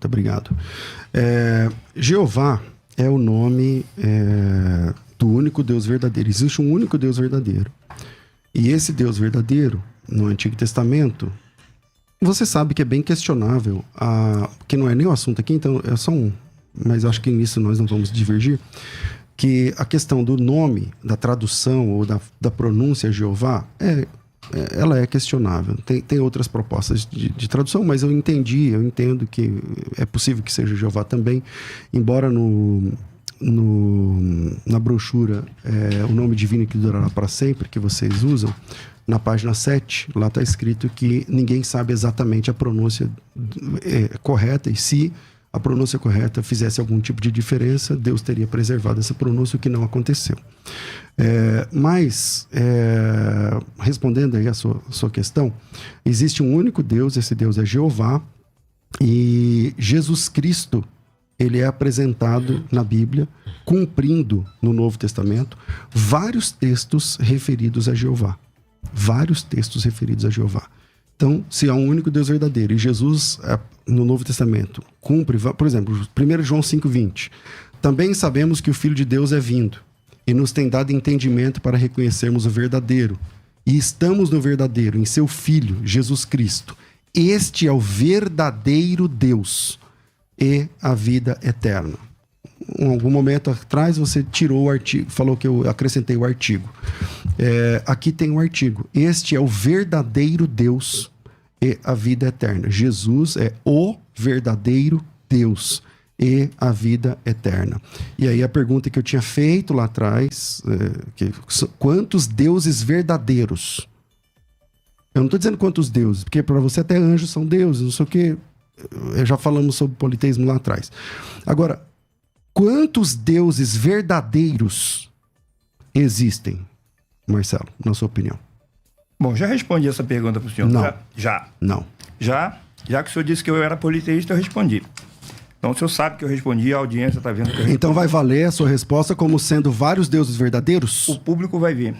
obrigado. Jeová é o nome do único Deus verdadeiro. Existe um único Deus verdadeiro. E esse Deus verdadeiro, no Antigo Testamento, você sabe que é bem questionável, que não é nem o assunto aqui, então é só um, mas acho que nisso nós não vamos divergir, que a questão do nome, da tradução ou da pronúncia Jeová, ela é questionável. Tem outras propostas de tradução, mas eu entendo que é possível que seja Jeová também, embora na brochura o nome divino que durará para sempre, que vocês usam, na página 7, lá está escrito que ninguém sabe exatamente a pronúncia correta, e se a pronúncia correta fizesse algum tipo de diferença, Deus teria preservado essa pronúncia, o que não aconteceu. Mas, respondendo aí a sua questão, existe um único Deus, esse Deus é Jeová, e Jesus Cristo, ele é apresentado na Bíblia, cumprindo no Novo Testamento, vários textos referidos a Jeová. Então, se há um único Deus verdadeiro, e Jesus, no Novo Testamento, cumpre, por exemplo, 1 João 5,20, também sabemos que o Filho de Deus é vindo, e nos tem dado entendimento para reconhecermos o verdadeiro. E estamos no verdadeiro, em seu Filho, Jesus Cristo. Este é o verdadeiro Deus e a vida eterna. Em algum momento atrás você tirou o artigo, falou que eu acrescentei o artigo. Aqui tem o artigo. Este é o verdadeiro Deus e a vida eterna. Jesus é o verdadeiro Deus e a vida eterna. E aí a pergunta que eu tinha feito lá atrás, quantos deuses verdadeiros? Eu não estou dizendo quantos deuses, porque para você até anjos são deuses, não sei o quê. Já falamos sobre politeísmo lá atrás. Agora, quantos deuses verdadeiros existem, Marcelo, na sua opinião? Bom, já respondi essa pergunta para o senhor. Não. Não. Já que o senhor disse que eu era politeísta, eu respondi. Então, o senhor sabe que eu respondi, a audiência está vendo que eu respondi. Então vai valer a sua resposta como sendo vários deuses verdadeiros? O público vai ver.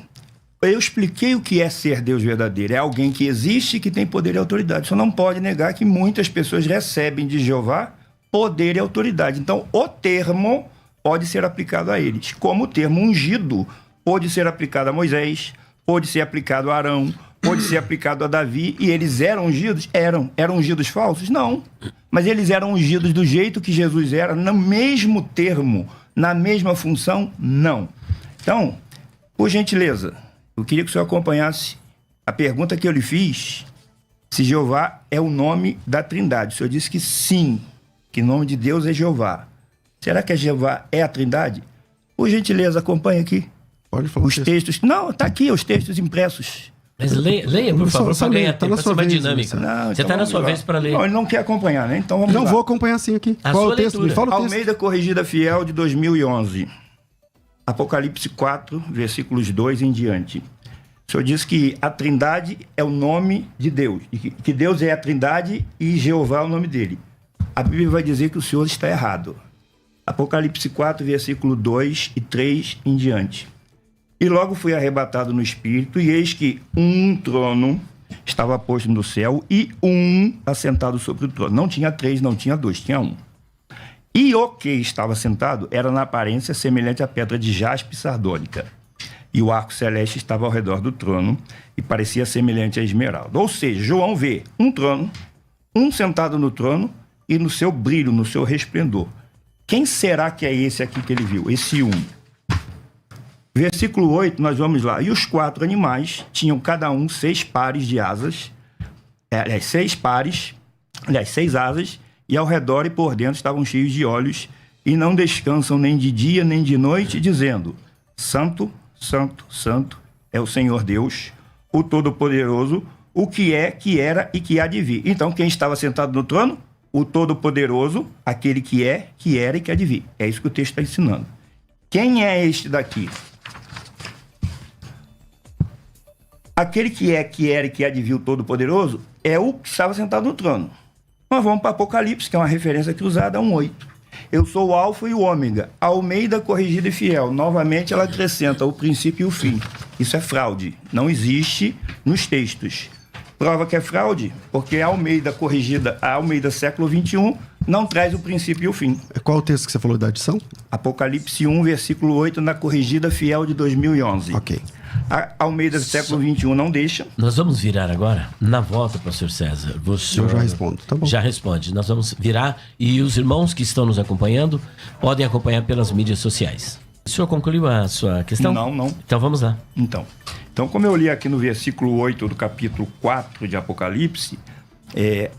Eu expliquei o que é ser Deus verdadeiro. É alguém que existe e que tem poder e autoridade. O senhor não pode negar que muitas pessoas recebem de Jeová poder e autoridade. Então, o termo pode ser aplicado a eles. Como o termo ungido pode ser aplicado a Moisés, pode ser aplicado a Arão, pode ser aplicado a Davi. E eles eram ungidos? Eram. Eram ungidos falsos? Não. Mas eles eram ungidos do jeito que Jesus era, no mesmo termo, na mesma função? Não. Então, por gentileza, eu queria que o senhor acompanhasse a pergunta que eu lhe fiz, se Jeová é o nome da Trindade. O senhor disse que sim, que o nome de Deus é Jeová. Será que Jeová é a Trindade? Por gentileza, acompanhe aqui. Pode falar. Os textos. Não, está aqui os textos impressos. Mas leia, por favor, para ganhar tempo, para ser mais dinâmico. Você está na sua vez para ler. Não, ele não quer acompanhar, né? Então vamos lá. Não vou acompanhar sim aqui. Qual é o texto? Me fala o texto. Almeida Corrigida Fiel de 2011. Apocalipse 4, versículos 2 em diante. O senhor diz que a Trindade é o nome de Deus. E que Deus é a Trindade e Jeová é o nome dele. A Bíblia vai dizer que o senhor está errado. Apocalipse 4, versículo 2 e 3 em diante. E logo fui arrebatado no Espírito, e eis que um trono estava posto no céu e um assentado sobre o trono. Não tinha 3, não tinha 2, tinha 1. E o que estava sentado era na aparência semelhante à pedra de jaspe sardônica. E o arco celeste estava ao redor do trono e parecia semelhante à esmeralda. Ou seja, João vê um trono, um sentado no trono e no seu brilho, no seu resplendor. Quem será que é esse aqui que ele viu? Esse um. Versículo 8, nós vamos lá. E os 4 animais tinham cada um 6 pares de asas, 6 asas, e ao redor e por dentro estavam cheios de olhos, e não descansam nem de dia nem de noite, dizendo: Santo, Santo, Santo é o Senhor Deus, o Todo-Poderoso, o que é, que era e que há de vir. Então, quem estava sentado no trono? O Todo-Poderoso, aquele que é, que era e que há de vir. É isso que o texto está ensinando. Quem é este daqui? Aquele que é, que era e que há de vir, o Todo-Poderoso, é o que estava sentado no trono. Nós vamos para Apocalipse, que é uma referência cruzada a 1:8. Eu sou o Alfa e o Ômega, Almeida corrigida e fiel. Novamente ela acrescenta o princípio e o fim. Isso é fraude. Não existe nos textos. Prova que é fraude, porque a Almeida corrigida, a Almeida século XXI, não traz o princípio e o fim. Qual o texto que você falou da adição? Apocalipse 1, versículo 8, na corrigida fiel de 2011. Ok. A Almeida século XXI não deixa. Nós vamos virar agora, na volta, pastor César. Eu já respondo, tá bom. Já responde. Nós vamos virar e os irmãos que estão nos acompanhando podem acompanhar pelas mídias sociais. O senhor concluiu a sua questão? Não. Então vamos lá. Então, como eu li aqui no versículo 8 do capítulo 4 de Apocalipse,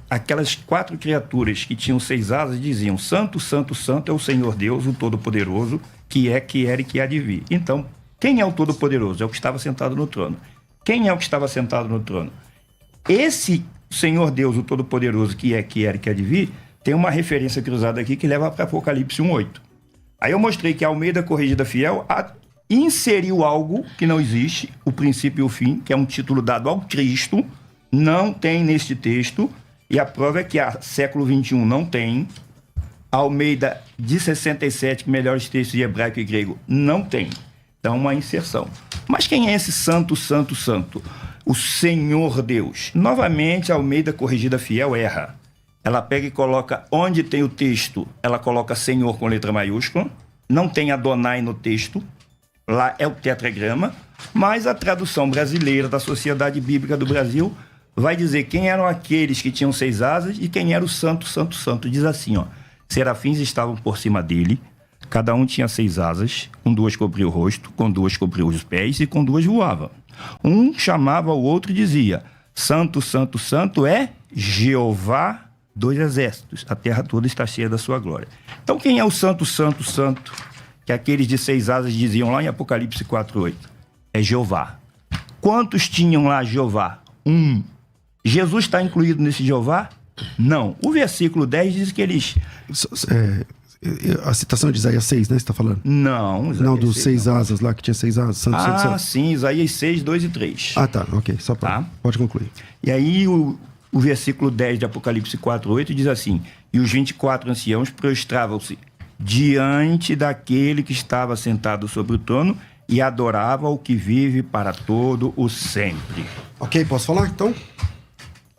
aquelas 4 criaturas que tinham 6 asas diziam: Santo, Santo, Santo é o Senhor Deus, o Todo-Poderoso, que é, que era e que há de vir. Então, quem é o Todo-Poderoso? É o que estava sentado no trono. Quem é o que estava sentado no trono? Esse Senhor Deus, o Todo-Poderoso, que é, que era e que há de vir, tem uma referência cruzada aqui que leva para Apocalipse 1:8. Aí eu mostrei que a Almeida Corrigida Fiel inseriu algo que não existe, o princípio e o fim, que é um título dado ao Cristo, não tem neste texto, e a prova é que a século XXI não tem, a Almeida de 67, melhores textos de hebraico e grego, não tem. Então, uma inserção. Mas quem é esse Santo, Santo, Santo? O Senhor Deus. Novamente, a Almeida Corrigida Fiel erra. Ela pega e coloca onde tem o texto, ela coloca Senhor com letra maiúscula, não tem Adonai no texto, lá é o tetragrama, mas a tradução brasileira da Sociedade Bíblica do Brasil vai dizer quem eram aqueles que tinham 6 asas e quem era o Santo, Santo, Santo. Diz assim, ó: serafins estavam por cima dele, cada um tinha 6 asas, com 2 cobria o rosto, com 2 cobria os pés e com 2 voava. Um chamava o outro e dizia: Santo, Santo, Santo é Jeová dos exércitos, a terra toda está cheia da sua glória. Então quem é o Santo, Santo, Santo, que aqueles de 6 asas diziam lá em Apocalipse 4:8? É Jeová. Quantos tinham lá Jeová? 1. Jesus está incluído nesse Jeová? Não. O versículo 10 diz que eles... A citação de Isaías 6, né? Você está falando? Não. Não, dos 6 asas lá, que tinha 6 asas. Santo, Santo, Santo. Sim, Isaías 6, 2 e 3. Ah, tá. Ok, só para. Tá. Pode concluir. E aí o versículo 10 de Apocalipse 4:8 diz assim: e os 24 anciãos prostravam-se diante daquele que estava sentado sobre o trono e adorava o que vive para todo o sempre. Ok, posso falar então?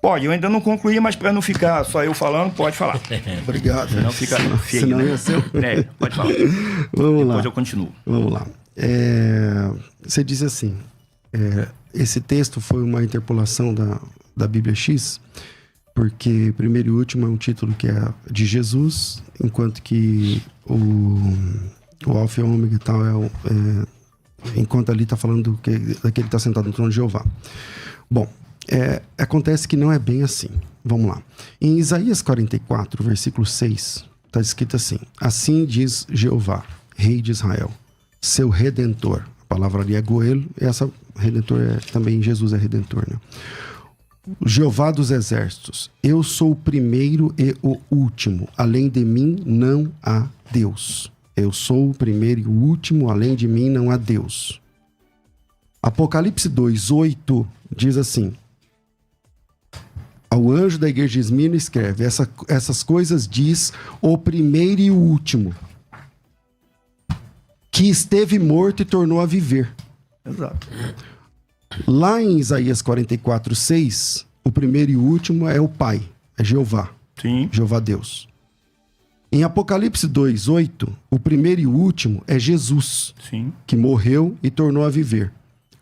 Pode, eu ainda não concluí, mas para não ficar só eu falando, pode falar. Obrigado. Senão fica feio, senão né? ia ser... Pode falar. Vamos lá. Depois eu continuo. Vamos lá. Você diz assim, esse texto foi uma interpolação da Bíblia X, porque primeiro e último é um título que é de Jesus, enquanto que o Alfa e o Ômega e tal enquanto ali está falando daquele que está sentado no trono de Jeová. Bom, acontece que não é bem assim. Vamos lá. Em Isaías 44, versículo 6, está escrito assim: assim diz Jeová, Rei de Israel, seu Redentor. A palavra ali é Goel, essa Redentor também Jesus é Redentor, né? Jeová dos exércitos, eu sou o primeiro e o último, além de mim não há Deus. Eu sou o primeiro e o último, além de mim não há Deus. Apocalipse 2:8 diz assim: ao anjo da igreja de Esmirna escreve, essas coisas diz o primeiro e o último, que esteve morto e tornou a viver. Exato. Lá em Isaías 44:6, o primeiro e o último é o Pai, é Jeová. Sim. Jeová Deus. Em Apocalipse 2:8, o primeiro e o último é Jesus, Sim. que morreu e tornou a viver.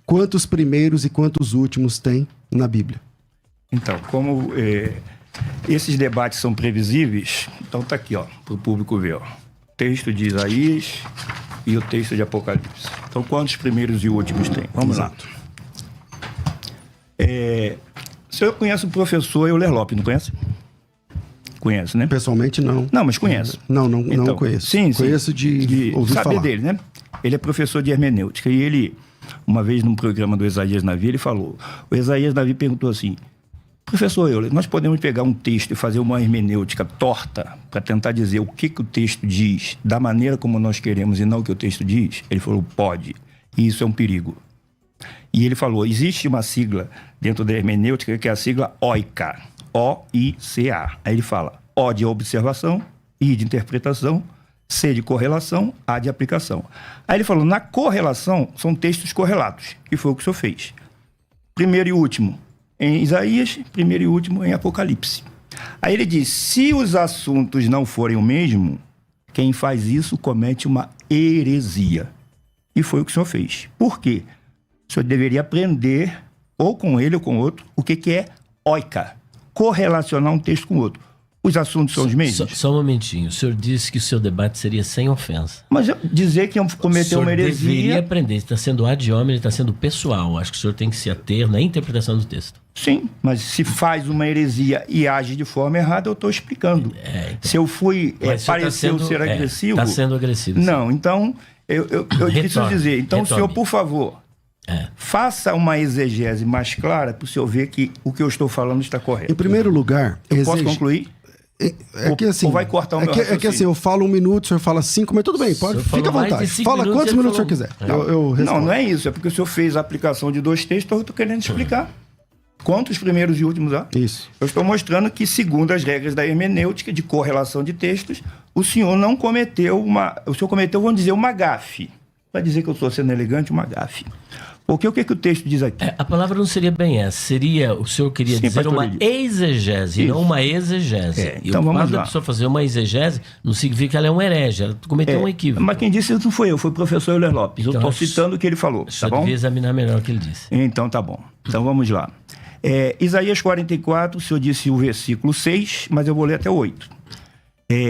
Quantos primeiros e quantos últimos tem na Bíblia? Então, como esses debates são previsíveis, então tá aqui, ó, para o público ver, ó. Texto de Isaías e o texto de Apocalipse. Então, quantos primeiros e últimos tem? Vamos Exato. lá. O senhor conhece o professor Euler Lopes, não conhece? Conhece, né? Pessoalmente, não. Não, mas conhece. Não Então, conheço. Sim, Conheço de ouvir saber falar. dele, né? Ele é professor de hermenêutica. E ele, uma vez num programa do Isaías Navi, ele falou... O Isaías Navi perguntou assim... Professor Euler, nós podemos pegar um texto e fazer uma hermenêutica torta para tentar dizer o que o texto diz da maneira como nós queremos e não o que o texto diz? Ele falou, pode. E isso é um perigo. E ele falou, existe uma sigla dentro da hermenêutica que é a sigla OICA. O-I-C-A. Aí ele fala, O de observação, I de interpretação, C de correlação, A de aplicação. Aí ele falou, na correlação são textos correlatos, que foi o que o senhor fez. Primeiro e último em Isaías, primeiro e último em Apocalipse. Aí ele diz, se os assuntos não forem o mesmo, quem faz isso comete uma heresia. E foi o que o senhor fez. Por quê? O senhor deveria aprender, ou com ele ou com outro, o que é oika. Correlacionar um texto com o outro. Os assuntos são os mesmos? Só um momentinho. O senhor disse que o seu debate seria sem ofensa. Mas dizer que cometeu uma heresia... O senhor deveria aprender. Está sendo ad hominem, está sendo pessoal. Acho que o senhor tem que se ater na interpretação do texto. Sim, mas se faz uma heresia e age de forma errada, eu estou explicando. Então. Se eu fui, pareceu ser agressivo... Está sendo agressivo. Não, então, eu preciso dizer. Então, senhor, por favor... Faça uma exegese mais clara para o senhor ver que o que eu estou falando está correto. Em primeiro lugar... Eu posso concluir? É que assim, ou vai cortar o meu raciocínio? É que assim, eu falo 1 minuto, o senhor fala 5, mas tudo bem, pode, fica à vontade. Fala quantos minutos o senhor quiser. Não é isso, é porque o senhor fez a aplicação de 2 textos, eu estou querendo explicar. Quantos primeiros e últimos há? Isso. Eu estou mostrando que, segundo as regras da hermenêutica, de correlação de textos, o senhor não cometeu o senhor cometeu, vamos dizer, uma gafe. Para dizer que eu estou sendo elegante, uma gafe. Porque o que o texto diz aqui? A palavra não seria bem essa. Seria, o senhor queria dizer uma exegese, não uma exegese. Então vamos lá. O fato da pessoa fazer uma exegese não significa que ela é um herege, ela cometeu um equívoco. Mas quem disse isso não foi eu, foi o professor Euler Lopes. Então, eu estou citando o que ele falou, tá bom? Devia examinar melhor o que ele disse. Então tá bom. Então vamos lá. Isaías 44, o senhor disse o versículo 6, mas eu vou ler até o 8.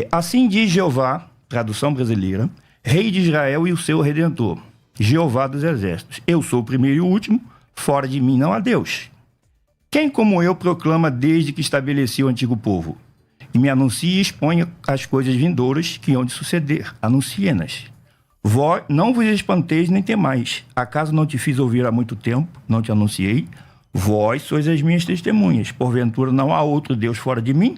Assim diz Jeová, tradução brasileira, Rei de Israel e o seu Redentor, Jeová dos Exércitos. Eu sou o primeiro e o último, fora de mim não há Deus. Quem como eu proclama desde que estabeleci o antigo povo? E me anuncia e expõe as coisas vindouras que hão de suceder. Anuncie-nas. Vós não vos espanteis nem temais. Acaso não te fiz ouvir há muito tempo? Não te anunciei? Vós sois as minhas testemunhas. Porventura não há outro Deus fora de mim?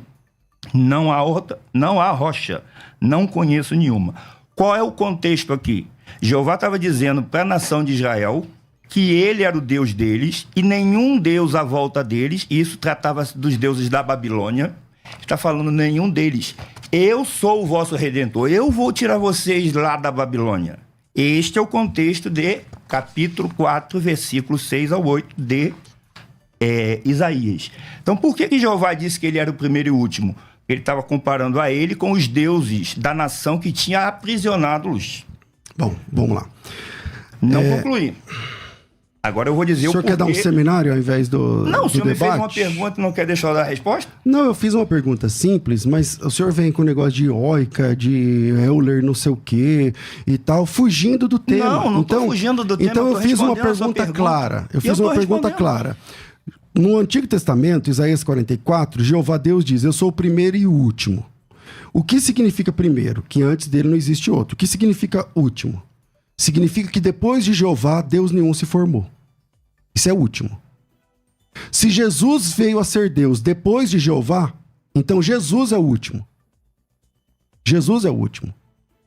Não há rocha. Não conheço nenhuma. Qual é o contexto aqui? Jeová estava dizendo para a nação de Israel que ele era o Deus deles e nenhum Deus à volta deles, e isso tratava-se dos deuses da Babilônia, está falando nenhum deles. Eu sou o vosso Redentor, eu vou tirar vocês lá da Babilônia. Este é o contexto de capítulo 4, versículos 6 ao 8 de Isaías. Então, por que Jeová disse que ele era o primeiro e o último? Ele estava comparando a ele com os deuses da nação que tinha aprisionado-os. Bom, vamos lá. Não concluí. Agora eu vou dizer o porquê. O senhor quer dar um seminário ao invés do Não, o senhor debate? me fez uma pergunta e não quer deixar eu dar a resposta? Não, eu fiz uma pergunta simples, mas o senhor vem com o negócio de oika, de Euler não sei o quê e tal, fugindo do tema. Não estou fugindo do tema. Então eu fiz uma pergunta clara. Eu fiz uma pergunta clara. No Antigo Testamento, Isaías 44, Jeová Deus diz, eu sou o primeiro e o último. O que significa primeiro? Que antes dele não existe outro. O que significa último? Significa que depois de Jeová, Deus nenhum se formou. Isso é último. Se Jesus veio a ser Deus depois de Jeová, então Jesus é o último. Jesus é o último.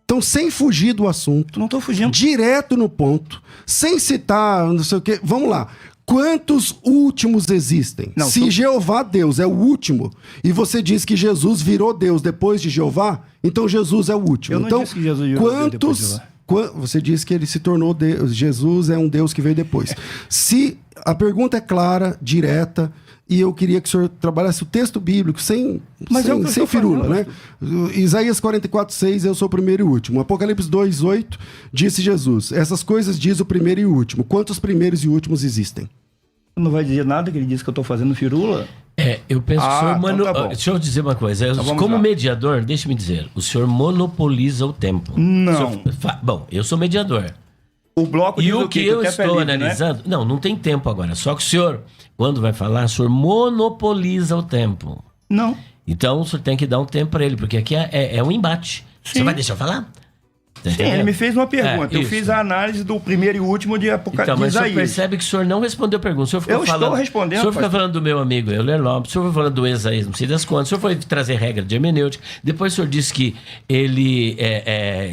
Então, sem fugir do assunto, não estou fugindo, direto no ponto, sem citar não sei o quê, vamos lá. Quantos últimos existem? Se Jeová Deus é o último e você diz que Jesus virou Deus depois de Jeová, então Jesus é o último. Eu não disse que Jesus virou Deus depois de Jeová. Você disse que ele se tornou Deus. Jesus é um Deus que veio depois. Se a pergunta é clara, direta, e eu queria que o senhor trabalhasse o texto bíblico sem firula, né? Isaías 44, 6, eu sou o primeiro e o último. Apocalipse 2, 8, disse Jesus, essas coisas diz o primeiro e o último. Quantos primeiros e últimos existem? Não vai dizer nada que ele disse que eu estou fazendo firula? Eu penso que o senhor... Então tá deixa eu dizer uma coisa. Então como mediador, deixe-me dizer, o senhor monopoliza o tempo. Não. Bom, eu sou mediador. O bloco e o que eu estou analisando... Né? Não tem tempo agora. Só que o senhor, quando vai falar, o senhor monopoliza o tempo. Não. Então o senhor tem que dar um tempo para ele, porque aqui é um embate. Sim. Você vai deixar eu falar? Tá Sim, entendendo? ele me fez uma pergunta. Eu isso. fiz a análise do primeiro e último de Apocalipse. Então, mas o senhor Isaías. percebe que o senhor não respondeu a pergunta. O senhor ficou Eu falando, estou respondendo, o senhor fica pastor. falando do meu amigo Euler Lopes, o senhor foi falando do Isaías, não sei das quantas, o senhor foi trazer regra de hermenêutica, depois o senhor disse que ele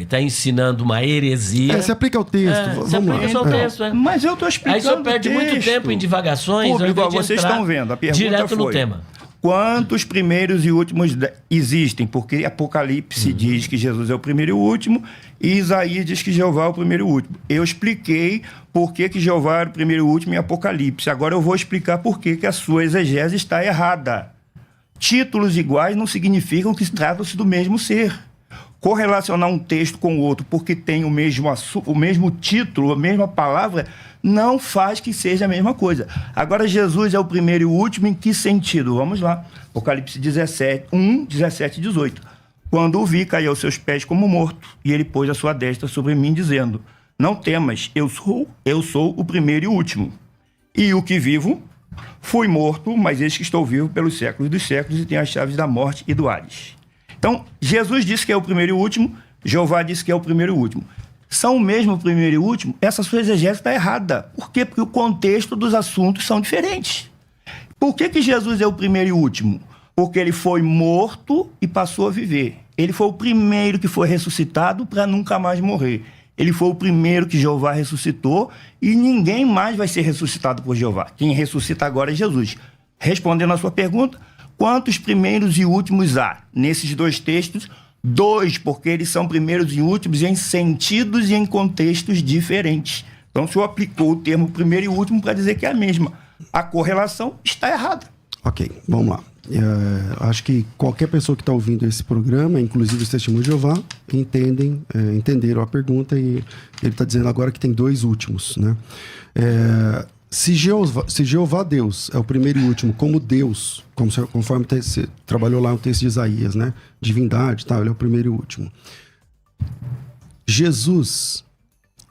está ensinando uma heresia. Você aplica o texto, Você vamos lá. aplica só o texto, é. Mas eu estou explicando. Aí o senhor perde o muito texto. tempo em divagações. ao Público, invés de vocês entrar estão vendo, a pergunta direto no foi: tema. quantos primeiros e últimos existem? Porque Apocalipse diz que Jesus é o primeiro e o último, e Isaías diz que Jeová é o primeiro e o último. Eu expliquei por que Jeová era o primeiro e o último em Apocalipse. Agora eu vou explicar por que a sua exegese está errada. Títulos iguais não significam que tratam-se do mesmo ser. Correlacionar um texto com o outro porque tem o mesmo título, a mesma palavra, não faz que seja a mesma coisa. Agora, Jesus é o primeiro e o último em que sentido? Vamos lá. Apocalipse 1, 17 e 18. Quando o vi, caí aos seus pés como morto, e ele pôs a sua destra sobre mim, dizendo: não temas, eu sou o primeiro e o último. E o que vivo, fui morto, mas eis que estou vivo pelos séculos dos séculos e tenho as chaves da morte e do Hades. Então, Jesus disse que é o primeiro e o último, Jeová disse que é o primeiro e o último. São o mesmo primeiro e o último? Essa sua exegese está errada. Por quê? Porque o contexto dos assuntos são diferentes. Por que Jesus é o primeiro e o último? Porque ele foi morto e passou a viver. Ele foi o primeiro que foi ressuscitado para nunca mais morrer. Ele foi o primeiro que Jeová ressuscitou e ninguém mais vai ser ressuscitado por Jeová. Quem ressuscita agora é Jesus. Respondendo à sua pergunta, quantos primeiros e últimos há? Nesses dois textos, 2, porque eles são primeiros e últimos em sentidos e em contextos diferentes. Então, o senhor aplicou o termo primeiro e último para dizer que é a mesma. A correlação está errada. Ok, vamos lá. Acho que qualquer pessoa que está ouvindo esse programa, inclusive os testemunhos de Jeová, entenderam a pergunta e ele está dizendo agora que tem 2 últimos, né? Se Jeová Deus é o primeiro e último, como Deus, conforme você trabalhou lá no texto de Isaías, né? Divindade, tá? Ele é o primeiro e o último. Jesus,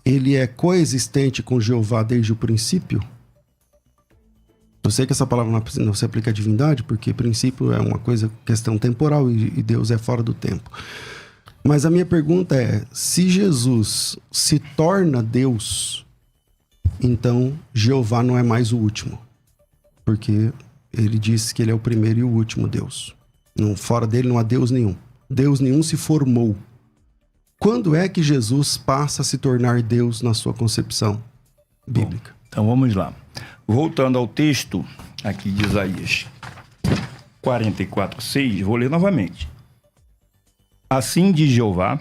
ele é coexistente com Jeová desde o princípio? Eu sei que essa palavra não se aplica à divindade, porque princípio é uma questão temporal e Deus é fora do tempo. Mas a minha pergunta é, se Jesus se torna Deus, então Jeová não é mais o último, porque ele disse que ele é o primeiro e o último Deus. Fora dele não há Deus nenhum. Deus nenhum se formou. Quando é que Jesus passa a se tornar Deus na sua concepção bíblica? Bom, então vamos lá. Voltando ao texto aqui de Isaías 44:6, vou ler novamente. Assim diz Jeová,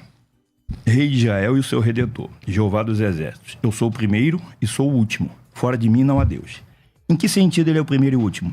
Rei de Israel e o seu Redentor, Jeová dos Exércitos: eu sou o primeiro e sou o último, fora de mim não há Deus. Em que sentido ele é o primeiro e o último?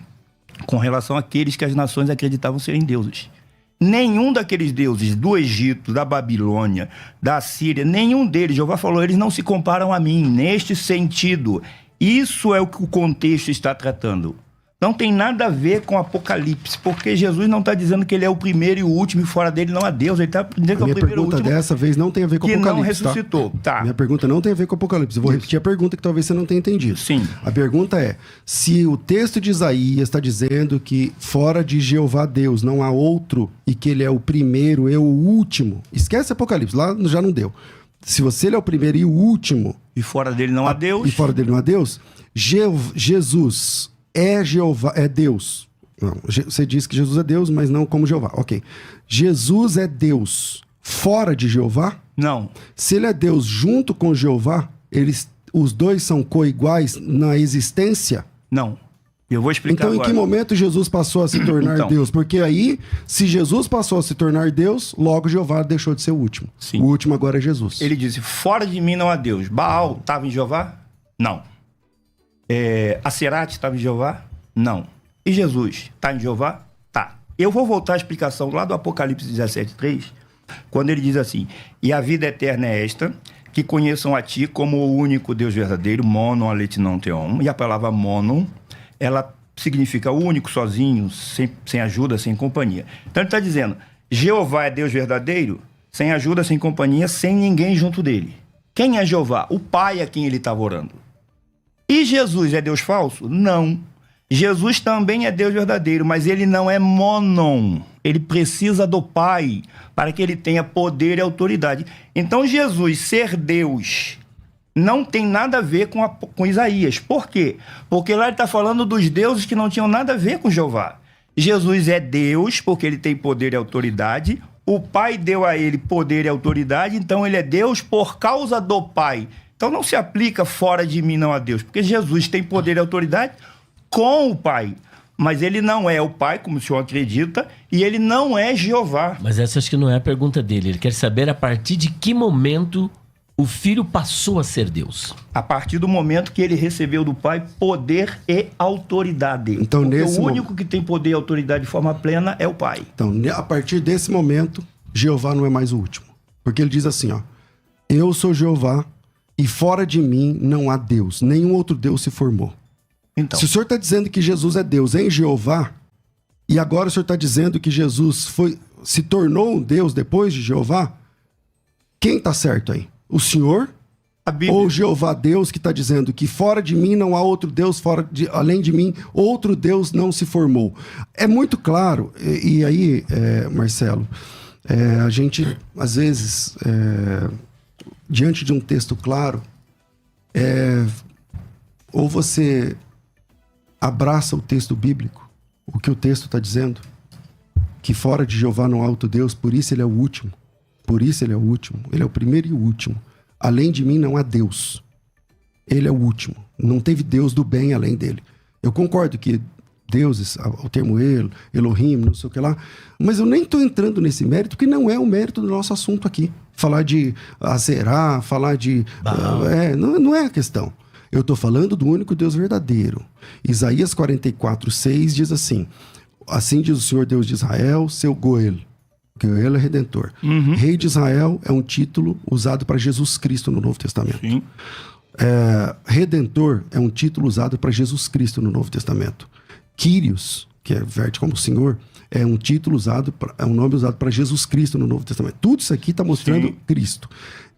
Com relação àqueles que as nações acreditavam serem deuses. Nenhum daqueles deuses do Egito, da Babilônia, da Síria, nenhum deles, Jeová falou, eles não se comparam a mim, neste sentido. Isso é o que o contexto está tratando. Não tem nada a ver com Apocalipse, porque Jesus não está dizendo que ele é o primeiro e o último e fora dele não há Deus. Ele está dizendo que é o primeiro e o último. Minha pergunta dessa vez não tem a ver com Apocalipse, que não ressuscitou. Tá? Minha pergunta não tem a ver com Apocalipse. Eu vou repetir a pergunta que talvez você não tenha entendido. Sim. A pergunta é, se o texto de Isaías está dizendo que fora de Jeová Deus não há outro e que ele é o primeiro e o último, esquece Apocalipse, lá já não deu. Se ele é o primeiro e o último... E fora dele não há Deus. E fora dele não há Deus, Jesus é Jeová, é Deus. Não, você diz que Jesus é Deus, mas não como Jeová. Ok. Jesus é Deus fora de Jeová? Não. Se ele é Deus junto com Jeová, os dois são coiguais na existência? Não. Eu vou explicar então, agora. Em que momento Jesus passou a se tornar Deus? Porque aí, se Jesus passou a se tornar Deus, logo Jeová deixou de ser o último. Sim. O último agora é Jesus. Ele disse, fora de mim não há Deus. Baal estava em Jeová? Não. Acerate estava em Jeová? Não. E Jesus está em Jeová? Tá. Eu vou voltar à explicação lá do Apocalipse 17:3, quando ele diz assim, e a vida eterna é esta, que conheçam a ti como o único Deus verdadeiro, monon alethenon theon, e a palavra monon, ela significa único, sozinho, sem ajuda, sem companhia. Então ele está dizendo, Jeová é Deus verdadeiro, sem ajuda, sem companhia, sem ninguém junto dele. Quem é Jeová? O Pai a quem ele estava orando. E Jesus é Deus falso? Não. Jesus também é Deus verdadeiro, mas ele não é monon. Ele precisa do Pai para que ele tenha poder e autoridade. Então, Jesus ser Deus não tem nada a ver com Isaías. Por quê? Porque lá ele está falando dos deuses que não tinham nada a ver com Jeová. Jesus é Deus porque ele tem poder e autoridade. O Pai deu a ele poder e autoridade, então ele é Deus por causa do Pai. Então não se aplica fora de mim não a Deus, porque Jesus tem poder e autoridade com o Pai. Mas ele não é o Pai, como o senhor acredita, e ele não é Jeová. Mas essa acho que não é a pergunta dele. Ele quer saber a partir de que momento o filho passou a ser Deus. A partir do momento que ele recebeu do Pai poder e autoridade. Então, porque nesse o único que tem poder e autoridade de forma plena é o Pai. Então, a partir desse momento, Jeová não é mais o último. Porque ele diz assim, ó: eu sou Jeová e fora de mim não há Deus. Nenhum outro Deus se formou. Então, se o senhor está dizendo que Jesus é Deus em Jeová, e agora o senhor está dizendo que Jesus se tornou um Deus depois de Jeová, quem está certo aí? O senhor ou Jeová Deus, que está dizendo que fora de mim não há outro Deus, além de mim outro Deus não se formou? É muito claro, e aí, Marcelo, a gente, às vezes, diante de um texto claro, ou você abraça o texto bíblico, o que o texto está dizendo, que fora de Jeová não há outro Deus, por isso ele é o último. Por isso ele é o último. Ele é o primeiro e o último. Além de mim não há Deus. Ele é o último. Não teve Deus do bem além dele. Eu concordo que deuses, o termo Elohim, não sei o que lá, mas eu nem estou entrando nesse mérito, porque não é o mérito do nosso assunto aqui. Falar de Azerá, falar de... não é a questão. Eu estou falando do único Deus verdadeiro. Isaías 44:6 diz assim: assim diz o Senhor Deus de Israel, seu Goel. Goel é Redentor. Rei de Israel é um título usado para Jesus Cristo no Novo Testamento. Sim. Redentor é um título usado para Jesus Cristo no Novo Testamento. Kyrios, que verte como Senhor, é um título usado, é um nome usado para Jesus Cristo no Novo Testamento. Tudo isso aqui está mostrando Cristo.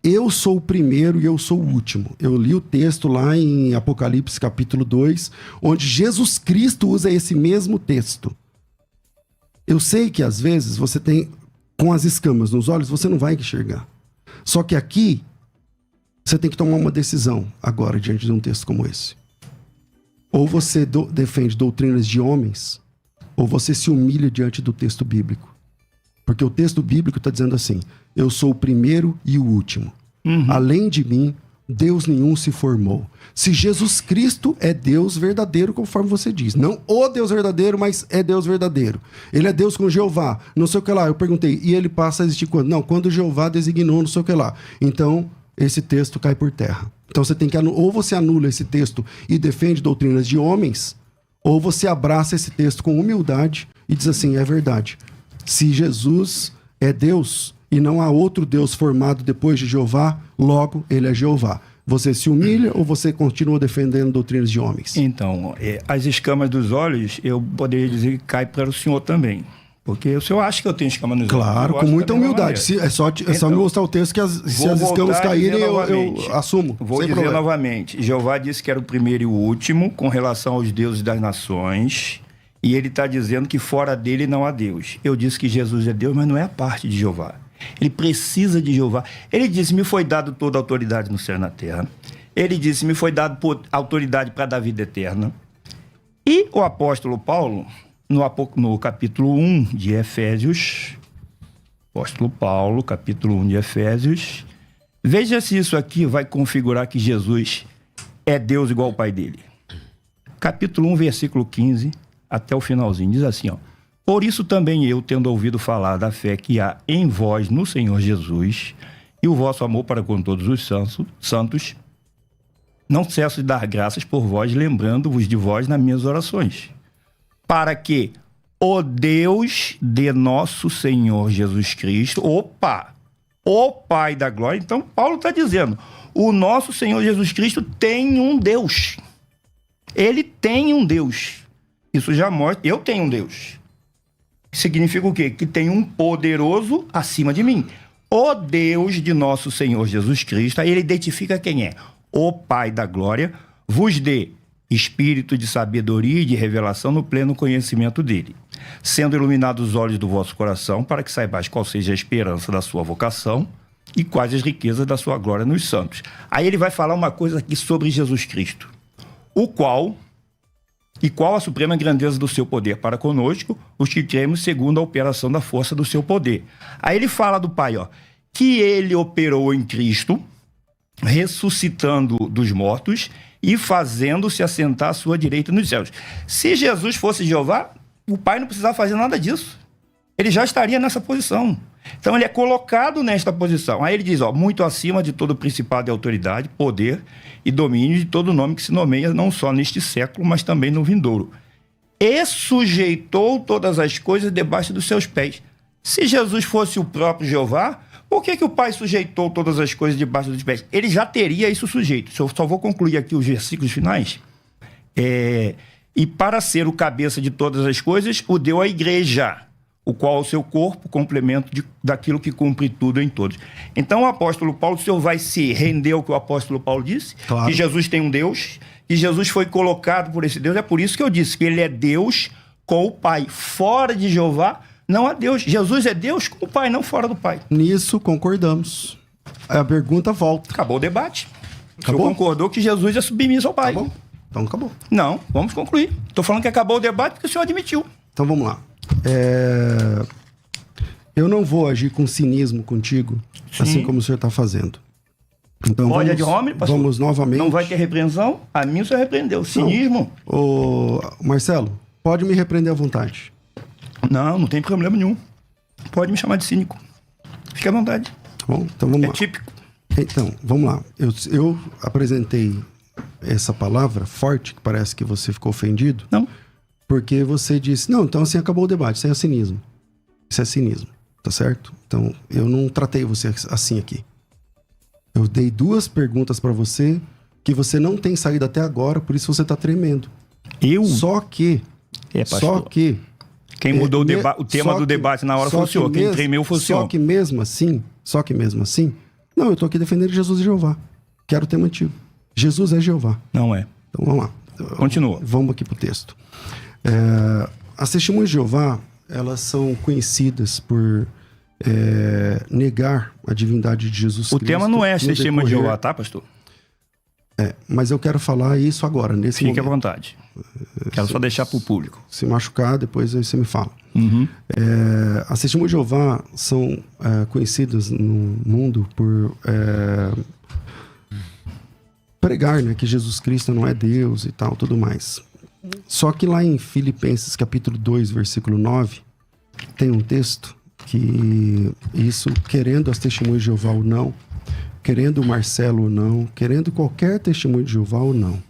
Eu sou o primeiro e eu sou o último. Eu li o texto lá em Apocalipse capítulo 2, onde Jesus Cristo usa esse mesmo texto. Eu sei que às vezes você tem, com as escamas nos olhos, você não vai enxergar. Só que aqui, você tem que tomar uma decisão agora, diante de um texto como esse. Ou você defende doutrinas de homens, ou você se humilha diante do texto bíblico. Porque o texto bíblico está dizendo assim: eu sou o primeiro e o último. Além de mim, Deus nenhum se formou. Se Jesus Cristo é Deus verdadeiro, conforme você diz. Não o Deus verdadeiro, mas é Deus verdadeiro. Ele é Deus com Jeová, não sei o que lá. Eu perguntei, e ele passa a existir quando? Não, quando Jeová designou, não sei o que lá. Então, esse texto cai por terra. Então, você tem que ou você anula esse texto e defende doutrinas de homens, ou você abraça esse texto com humildade e diz assim: é verdade. Se Jesus é Deus e não há outro Deus formado depois de Jeová, logo ele é Jeová. Você se humilha ou você continua defendendo doutrinas de homens? Então, as escamas dos olhos, eu poderia dizer que cai para o senhor também. Porque o senhor acha que eu tenho escama nos olhos. Claro, com muita humildade. É só me mostrar o texto que se as escamas caírem, eu assumo. Vou dizer novamente. Jeová disse que era o primeiro e o último com relação aos deuses das nações. E ele está dizendo que fora dele não há Deus. Eu disse que Jesus é Deus, mas não é a parte de Jeová. Ele precisa de Jeová. Ele disse: me foi dado toda a autoridade no céu e na terra. Ele disse: me foi dado autoridade para dar vida eterna. E o apóstolo Paulo, no capítulo 1 de Efésios, apóstolo Paulo, capítulo 1 de Efésios, veja se isso aqui vai configurar que Jesus é Deus igual ao Pai dele. Capítulo 1, versículo 15, até o finalzinho, diz assim, ó: por isso também eu, tendo ouvido falar da fé que há em vós no Senhor Jesus, e o vosso amor para com todos os santos, não cesso de dar graças por vós, lembrando-vos de vós nas minhas orações, para que o Deus de nosso Senhor Jesus Cristo, o Pai da glória. Então Paulo está dizendo, o nosso Senhor Jesus Cristo tem um Deus. Ele tem um Deus. Isso já mostra, eu tenho um Deus. Significa o quê? Que tem um poderoso acima de mim. O Deus de nosso Senhor Jesus Cristo, aí ele identifica quem é. O Pai da glória vos dê espírito de sabedoria e de revelação no pleno conhecimento dele. sendo iluminados os olhos do vosso coração, para que saibais qual seja a esperança da sua vocação e quais as riquezas da sua glória nos santos. Aí ele vai falar uma coisa aqui sobre Jesus Cristo, qual a suprema grandeza do seu poder para conosco, os que cremos segundo a operação da força do seu poder. Aí ele fala do Pai, que ele operou em Cristo, ressuscitando dos mortos e fazendo-se assentar à sua direita nos céus. Se Jesus fosse Jeová, o Pai não precisava fazer nada disso. Ele já estaria nessa posição. Então ele é colocado nesta posição. Aí ele diz, muito acima de todo principado e autoridade, poder e domínio de todo nome que se nomeia, não só neste século, mas também no vindouro. E sujeitou todas as coisas debaixo dos seus pés. Se Jesus fosse o próprio Jeová, por que o Pai sujeitou todas as coisas debaixo dos pés? Ele já teria isso sujeito. Eu só vou concluir aqui os versículos finais. E para ser o cabeça de todas as coisas, o deu à igreja, o qual é o seu corpo, complemento daquilo que cumpre tudo em todos. Então o apóstolo Paulo, o senhor vai se render ao que o apóstolo Paulo disse, claro, que Jesus tem um Deus, que Jesus foi colocado por esse Deus. É por isso que eu disse que ele é Deus com o Pai. Fora de Jeová, não há Deus. Jesus é Deus com o Pai, não fora do Pai. Nisso concordamos. A pergunta volta. Acabou o debate. Acabou? O senhor concordou que Jesus é submisso ao Pai. Acabou. Então acabou. Não, vamos concluir. Estou falando que acabou o debate porque o senhor admitiu. Então vamos lá. Eu não vou agir com cinismo contigo, sim, assim como o senhor está fazendo. Então pode de homem, pastor? Vamos novamente. Não vai ter repreensão? A mim o senhor repreendeu. Cinismo? Ô, Marcelo, pode me repreender à vontade. Não tem problema nenhum. Pode me chamar de cínico. Fique à vontade. Tá bom, então vamos lá. É típico. Então, vamos lá. Eu apresentei essa palavra forte, que parece que você ficou ofendido. Não. Porque você disse, não, então assim acabou o debate, isso é cinismo. Isso é cinismo, tá certo? Então, eu não tratei você assim aqui. Eu dei 2 perguntas pra você que você não tem saído até agora, por isso você tá tremendo. Só que... Quem mudou o tema do debate na hora foi o senhor. Quem tremeu foi o senhor. Só que mesmo assim... Não, eu tô aqui defendendo Jesus e Jeová. Quero ter mantido. Jesus é Jeová. Não é. Então, vamos lá. Continua. Vamos aqui pro texto. As testemunhas de Jeová, elas são conhecidas por negar a divindade de Jesus Cristo. O tema não é as testemunhas de Jeová, tá, pastor? Mas eu quero falar isso agora, nesse momento. Fique à vontade. Quero só deixar para o público. Se machucar, depois aí você me fala. Uhum. As testemunhas de Jeová são conhecidas no mundo por pregar, né, que Jesus Cristo não é Deus e tal, tudo mais. Só que lá em Filipenses capítulo 2, versículo 9, tem um texto que isso, querendo as testemunhas de Jeová ou não, querendo o Marcelo ou não, querendo qualquer testemunho de Jeová ou não,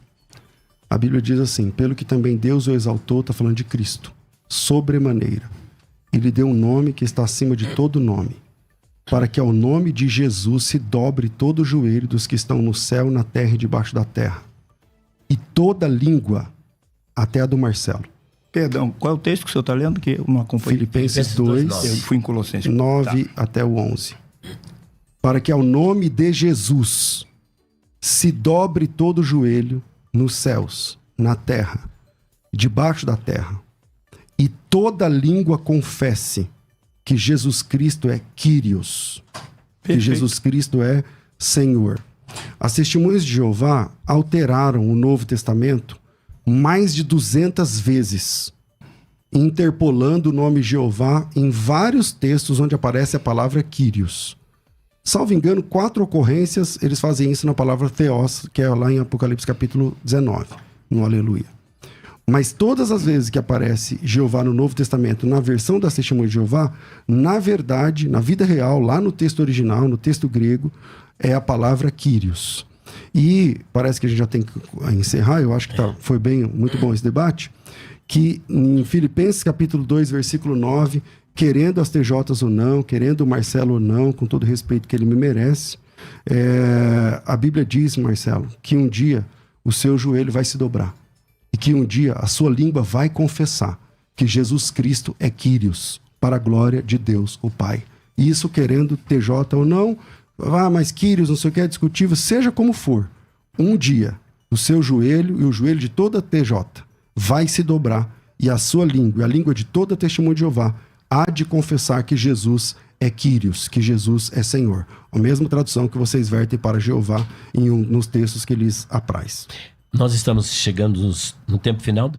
a Bíblia diz assim, pelo que também Deus o exaltou, está falando de Cristo, sobremaneira. Ele deu um nome que está acima de todo nome, para que ao nome de Jesus se dobre todo o joelho dos que estão no céu, na terra e debaixo da terra. E toda língua, até a do Marcelo. Perdão, qual é o texto que o senhor está lendo? Que eu não acompanhei. Filipenses 2, eu fui em Colossenses 9 até o 11. Para que ao nome de Jesus se dobre todo o joelho nos céus, na terra, debaixo da terra, e toda língua confesse que Jesus Cristo é Kyrios, que Jesus Cristo é Senhor. As testemunhas de Jeová alteraram o Novo Testamento mais de 200 vezes, interpolando o nome Jeová em vários textos onde aparece a palavra Kyrios. Salvo engano, 4 ocorrências, eles fazem isso na palavra Theos, que é lá em Apocalipse capítulo 19, no Aleluia. Mas todas as vezes que aparece Jeová no Novo Testamento, na versão das testemunhas de Jeová, na verdade, na vida real, lá no texto original, no texto grego, é a palavra Kyrios. E parece que a gente já tem que encerrar, eu acho que foi muito bom esse debate, que em Filipenses capítulo 2, versículo 9, querendo as TJs ou não, querendo o Marcelo ou não, com todo o respeito que ele me merece, a Bíblia diz, Marcelo, que um dia o seu joelho vai se dobrar. E que um dia a sua língua vai confessar que Jesus Cristo é Kyrios, para a glória de Deus, o Pai. Isso querendo TJ ou não, mas Kyrios, não sei o que, é discutível, seja como for. Um dia, o seu joelho e o joelho de toda TJ vai se dobrar e a sua língua, e a língua de toda testemunha de Jeová, há de confessar que Jesus é Quírios, que Jesus é Senhor. A mesma tradução que vocês vertem para Jeová nos textos que lhes apraz. Nós estamos chegando no tempo final.